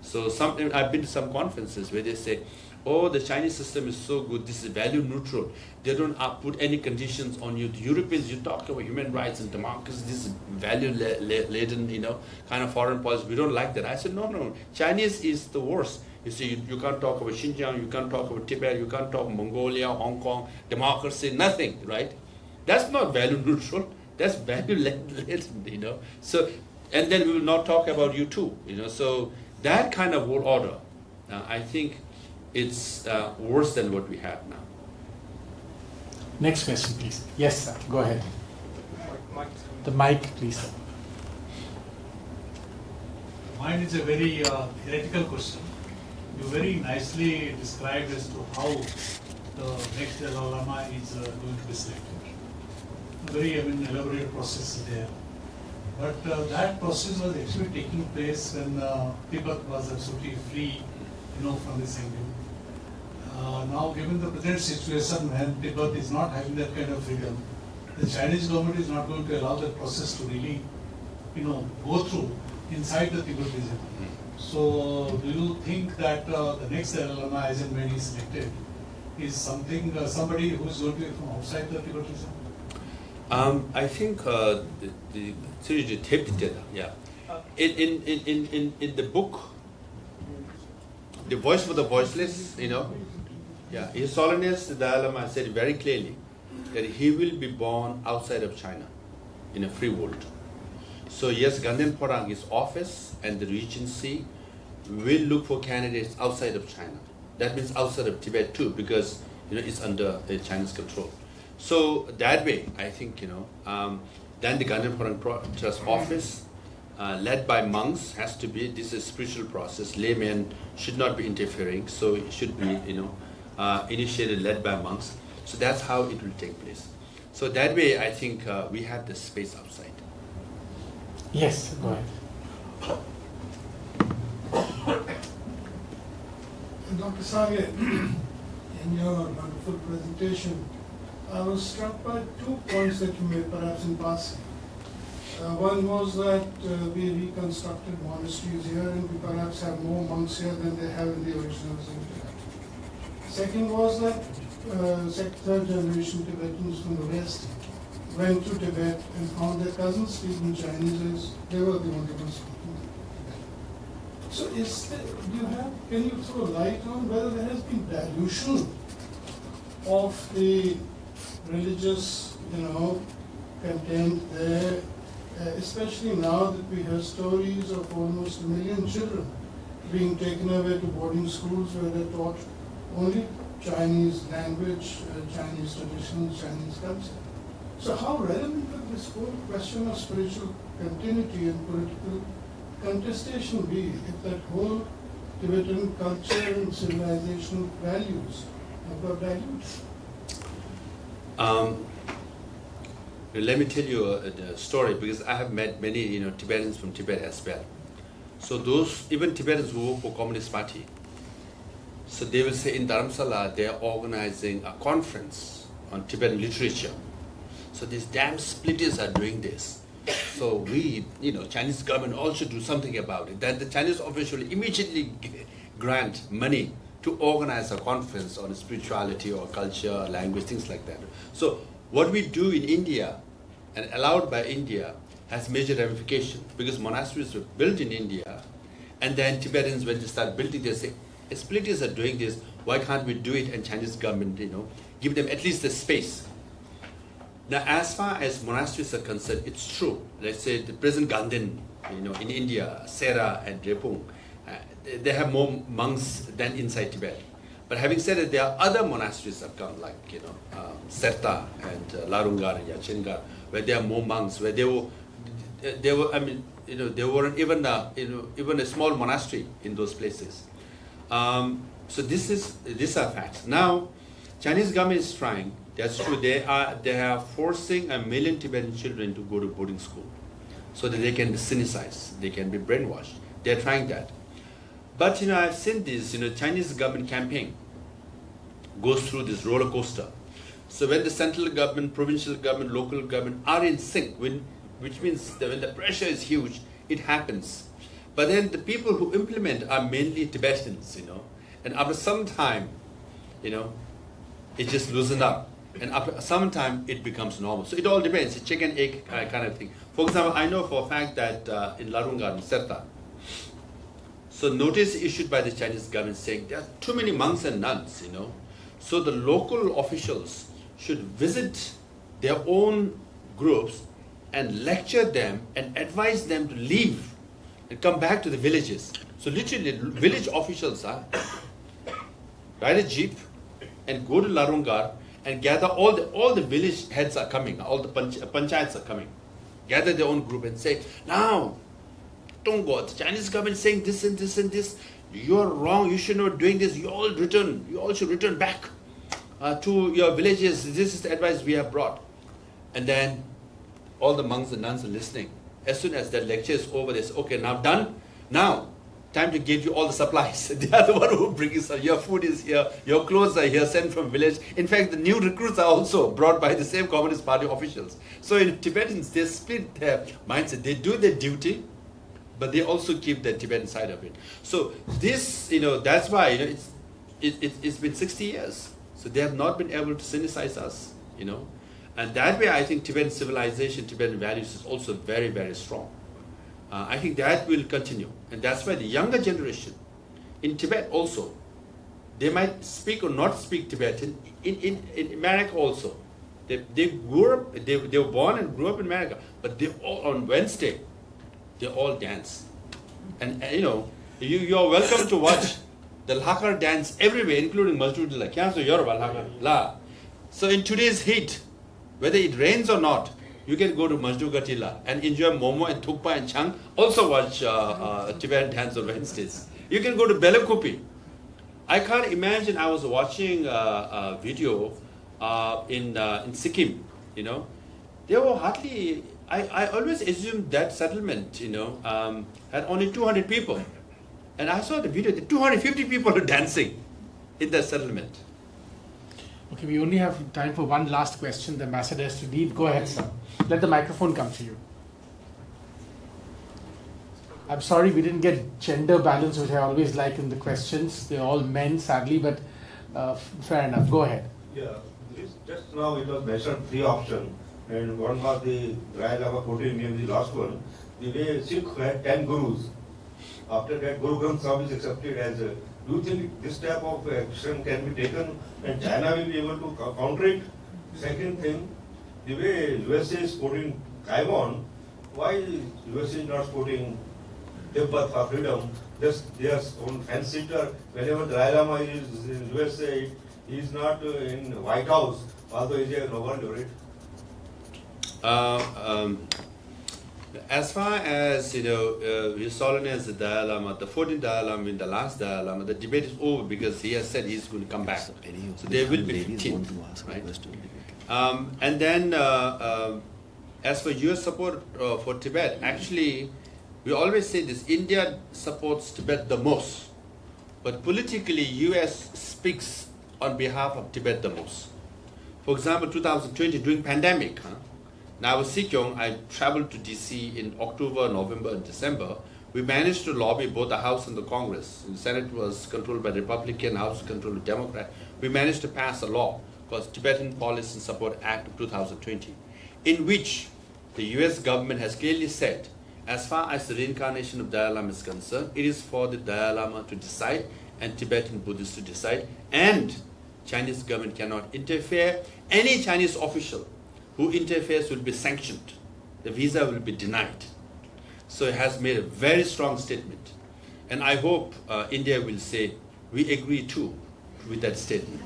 So I've been to some conferences where they say, oh, the Chinese system is so good, this is value neutral. They don't put any conditions on you. The Europeans, you talk about human rights and democracy, this is value-laden, kind of foreign policy. We don't like that. I said, no. Chinese is the worst. You see, you can't talk about Xinjiang, you can't talk about Tibet, you can't talk Mongolia, Hong Kong, democracy, nothing, right? That's not value neutral. That's value-laden, So, and then we will not talk about you too, So that kind of world order, I think, it's worse than what we have now. Next question, please. Yes, sir. Go ahead. The mic, please, sir. Mine is a very theoretical question. You very nicely described as to how the next Dalai Lama is going to be selected. A very elaborate process is there. But that process was actually taking place when Tibet was absolutely free, from this angle. Now, given the present situation when Tibet is not having that kind of freedom, the Chinese government is not going to allow that process to really, go through inside the Tibetism. So, do you think that the next Dalai Lama, as and when he is selected, is somebody who is going to be from outside the Tibetism? I think the yeah. In the book, The Voice for the Voiceless, yeah, His Holiness the Dalai Lama said very clearly that he will be born outside of China, in a free world. So yes, Ganden Porang, his office and the regency will look for candidates outside of China. That means outside of Tibet too, because it's under Chinese control. So that way, I think then the Ganden Porang Trust office, led by monks, has to be. This is a spiritual process. Laymen should not be interfering, so it should be initiated, led by monks. So that's how it will take place. So that way, I think we have the space outside. Yes, go ahead. Dr. Sangay, in your wonderful presentation, I was struck by 2 points that you made, perhaps in passing. One was that we reconstructed monasteries here and we perhaps have more monks here than they have in the original India. Second was that third generation Tibetans from the West went to Tibet and found their cousins speaking Chinese as they were the only ones speaking Tibet. So can you throw light on whether there has been dilution of the religious, content there, especially now that we hear stories of almost 1 million children being taken away to boarding schools where they're taught only Chinese language, Chinese traditions, Chinese culture. So how relevant would this whole question of spiritual continuity and political contestation be if that whole Tibetan culture and civilizational values got diluted? Let me tell you the story, because I have met many Tibetans from Tibet as well. So those, even Tibetans who work for Communist Party, so they will say in Dharamsala they are organizing a conference on Tibetan literature. So these damn splitters are doing this. So we, Chinese government also do something about it. Then the Chinese official immediately grant money to organize a conference on spirituality or culture, language, things like that. So what we do in India and allowed by India has major ramifications, because monasteries were built in India, and then Tibetans, when they start building, they say, splitters are doing this, why can't we do it? And Chinese government, give them at least the space. Now, as far as monasteries are concerned, it's true. Let's say the present Ganden, in India, Sera and Drepung, they have more monks than inside Tibet. But having said that, there are other monasteries that come, like Serta and Larungar and Yachingar, where there are more monks, where they were. There weren't even even a small monastery in those places. So these are facts. Now, Chinese government is trying. That's true. They are forcing 1 million Tibetan children to go to boarding school, so that they can be cynicized, they can be brainwashed. They are trying that. But I've seen this. Chinese government campaign goes through this roller coaster. So when the central government, provincial government, local government are in sync, which means that when the pressure is huge, it happens. But then the people who implement are mainly Tibetans, and after some time, it just loosened up. And after some time, it becomes normal. So it all depends. It's chicken egg kind of thing. For example, I know for a fact that in Larungar, in Serta, so notice issued by the Chinese government saying there are too many monks and nuns, So the local officials should visit their own groups and lecture them and advise them to leave and come back to the villages. So literally, village officials ride a jeep and go to Larungar and gather all the village heads are coming, all the panchayats are coming. gather their own group and say, now, don't go. The Chinese government is saying this and this and this. You're wrong. You should not be doing this. You all should return back to your villages. This is the advice we have brought. And then all the monks and nuns are listening. As soon as that lecture is over, they say, okay, now done. Now, time to give you all the supplies. They are the one who brings your food is here, your clothes are here, sent from village. In fact, the new recruits are also brought by the same Communist Party officials. So in Tibetans, they split their mindset. They do their duty, but they also keep the Tibetan side of it. So this, that's why, it's been 60 years. So they have not been able to synthesize us, And that way, I think Tibetan civilization, Tibetan values is also very, very strong. I think that will continue. And that's why the younger generation in Tibet also, they might speak or not speak Tibetan. In America also, they grew up, they were born and grew up in America, but they all, on Wednesday, they all dance. And you're welcome to watch the Lakar dance everywhere, including Yoruba. So in today's heat, whether it rains or not, you can go to Majdugatila and enjoy Momo and Thukpa and Chang. Also watch Tibetan dance on Wednesdays. You can go to Belakupi. I can't imagine. I was watching a video in Sikkim. There were hardly. I always assumed that settlement, had only 200 people, and I saw the video. The 250 people are dancing in that settlement. Okay, we only have time for one last question. The ambassador has to leave. Go ahead, sir. Let the microphone come to you. I'm sorry we didn't get gender balance, which I always like in the questions. They're all men, sadly, but fair enough. Go ahead. Yeah, just now it was mentioned 3 options, and one was the Dalai Lama 14 named the last one. The way Sikh had 10 gurus. After that, Guru Granth Sahib is accepted as a. Do you think this type of action can be taken and China will be able to counter it? Second thing, the way USA is supporting Taiwan, why USA is not supporting Tibet for freedom? Just their own fence sitter. Whenever the Dalai Lama is in USA, he is not in the White House, although he is a Nobel laureate. As far as His Holiness the Dalai Lama, the 14th Dalai Lama and the last Dalai Lama, the debate is over because he has said he's going to come back. So there will be 15, right? And then as for US support for Tibet, actually we always say this: India supports Tibet the most, but politically US speaks on behalf of Tibet the most. For example, 2020 during pandemic. Now, I was Sikyong, I traveled to DC in October, November, and December. We managed to lobby both the House and the Congress. The Senate was controlled by Republican, House was controlled by Democrat. We managed to pass a law called Tibetan Policy and Support Act of 2020, in which the US government has clearly said, as far as the reincarnation of Dalai Lama is concerned, it is for the Dalai Lama to decide and Tibetan Buddhists to decide, and Chinese government cannot interfere. Any Chinese official who interferes will be sanctioned. The visa will be denied. So it has made a very strong statement. And I hope India will say, we agree too with that statement.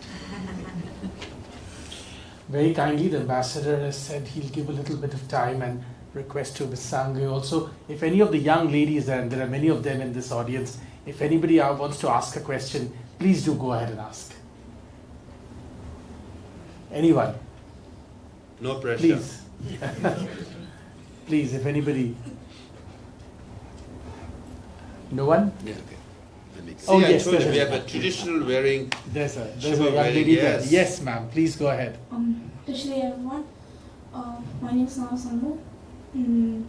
Very kindly, the ambassador has said he'll give a little bit of time and request to Ms. Sangay also. If any of the young ladies, and there are many of them in this audience, if anybody wants to ask a question, please do go ahead and ask. Anyone? No pressure. Please. Please, if anybody. No one? Yeah, okay. Oh, I yes, told you, there's we a- have a traditional wearing. There's a Shiva young wearing, lady there. yes. Yes, ma'am. Please go ahead. Good day, everyone. My name is Shyam Saran.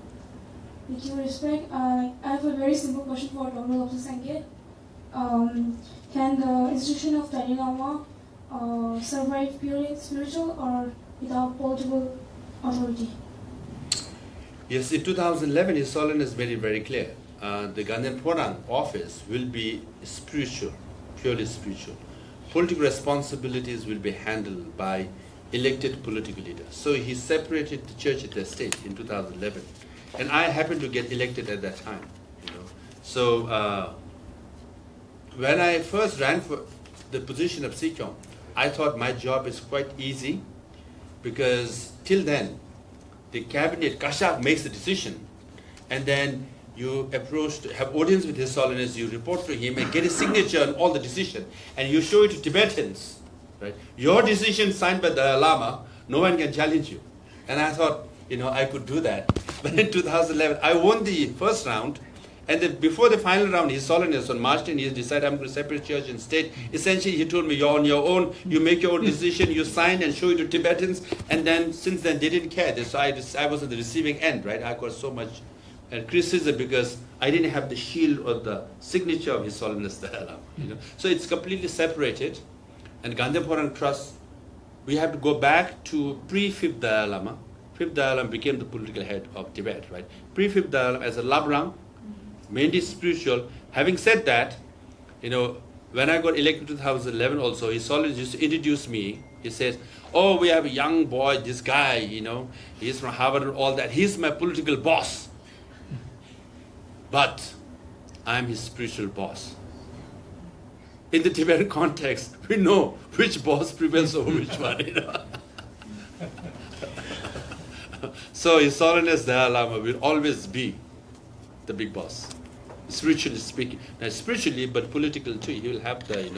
With due respect, I have a very simple question for Dr. Lobsang Sangay. Can the institution of Dalai Lama survive purely spiritual or without political authority? Yes, in 2011, His Holiness made it very clear. The Gandhian Purang office will be spiritual, purely spiritual. Political responsibilities will be handled by elected political leaders. So he separated the church and the state in 2011. And I happened to get elected at that time. So when I first ran for the position of Sikyong, I thought my job is quite easy because till then, the cabinet, Kashak makes the decision, and then you approach to have audience with His Holiness, you report to him and get his signature on all the decision, and you show it to Tibetans, right? Your decision signed by the Dalai Lama, no one can challenge you. And I thought, I could do that. But in 2011, I won the first round, and then before the final round, His Holiness on March 10, he decided I'm going to separate church and state. Essentially, he told me, you're on your own, you make your own decision, you sign and show it to Tibetans, and then since then they didn't care. So I was at the receiving end, right? I got so much criticism because I didn't have the shield or the signature of His Holiness the Dalai Lama. So it's completely separated. And Gandhipuran Trust, we have to go back to pre-5th Dalai Lama. 5th Dalai Lama became the political head of Tibet, right? Pre-5th Dalai Lama as a Labrang, mainly spiritual. Having said that, when I got elected in 2011 also, His Holiness used to introduce me. He says, oh, we have a young boy, this guy, he's from Harvard and all that. He's my political boss. But I'm his spiritual boss. In the Tibetan context, we know which boss prevails over which one. So His Holiness the Dalai Lama will always be the big boss, spiritually speaking. Not spiritually, but political too. He will have the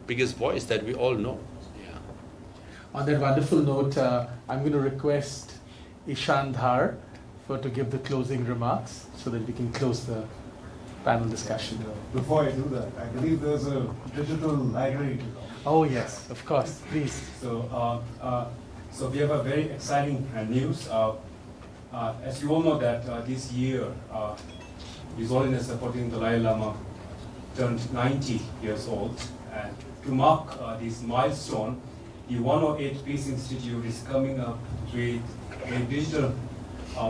biggest voice that we all know. Yeah. On that wonderful note, I'm going to request Ishan Dhar to give the closing remarks so that we can close the panel discussion. Before I do that, I believe there's a digital library to go. Oh yes, of course, please. So we have a very exciting news. As you all know that this year, His Holiness the 14th Dalai Lama turned 90 years old, and to mark this milestone, the 108 Peace Institute is coming up with a digital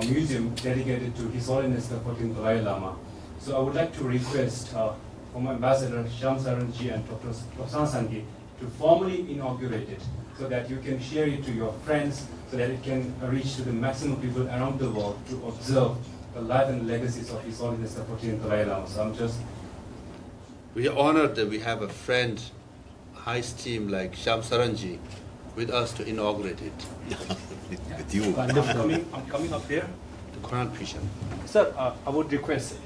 museum dedicated to His Holiness the 14th Dalai Lama. So I would like to request former Ambassador Shyam Saran and Dr. Lobsang Sangay to formally inaugurate it so that you can share it to your friends so that it can reach to the maximum people around the world to observe the life and legacies of His Holiness the 14th Dalai Lama. So We are honored that we have a friend, high esteem like Shyam Saran with us to inaugurate it. With you. I'm coming up there. The Quran Prishan. Sir, I would request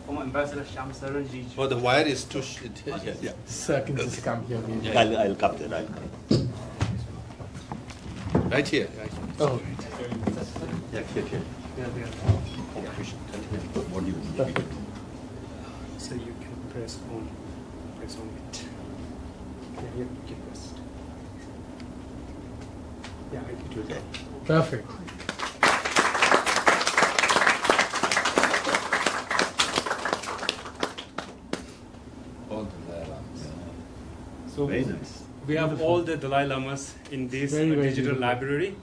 former Ambassador Shyam Saran. Oh, the wire is too Yeah. Sir, can just come here. Maybe. I'll come there. Right here. Oh, Yeah, here. What do you need? So you can press on it. Yeah, you can press. Yeah, I can do that. perfect. So Very nice. we have all the Dalai Lamas in this Very, very digital beautiful. library,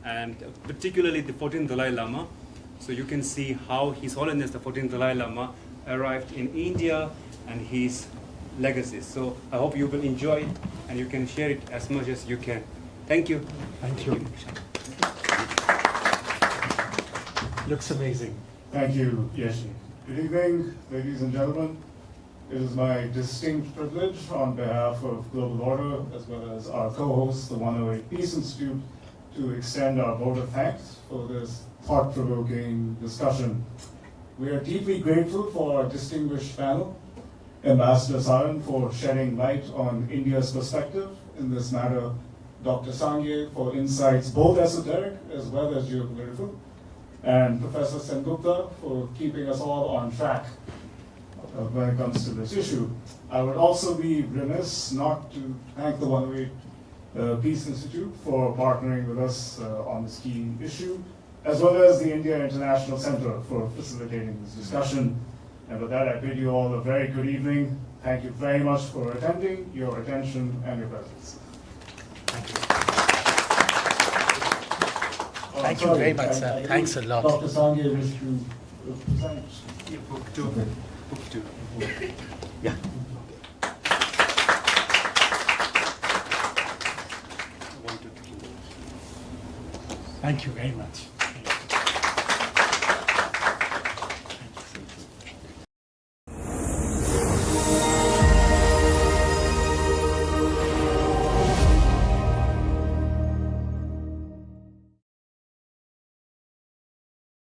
and particularly the 14th Dalai Lama. So you can see how His Holiness the 14th Dalai Lama arrived in India and his legacies. So I hope you will enjoy it and you can share it as much as you can. Thank you. Thank you. Looks amazing. Thank you, Yeshi. Good evening, ladies and gentlemen. It is my distinct privilege on behalf of Global Order, as well as our co-host, the 108 Peace Institute, to extend our vote of thanks for this thought-provoking discussion. We are deeply grateful for our distinguished panel, Ambassador Saran for shedding light on India's perspective in this matter, Dr. Sangay for insights both esoteric as well as geopolitical, and Professor Sengupta for keeping us all on track when it comes to this issue. I would also be remiss not to thank the 108 Peace Institute for partnering with us on this key issue, as well as the India International Center for facilitating this discussion. And with that, I bid you all a very good evening. Thank you very much for attending, your attention, and your presence. Thank you very much, sir. Thanks a lot. Dr. Sangay wished to present. Book two. Okay. Book two. Yeah. One, two, three. Thank you very much.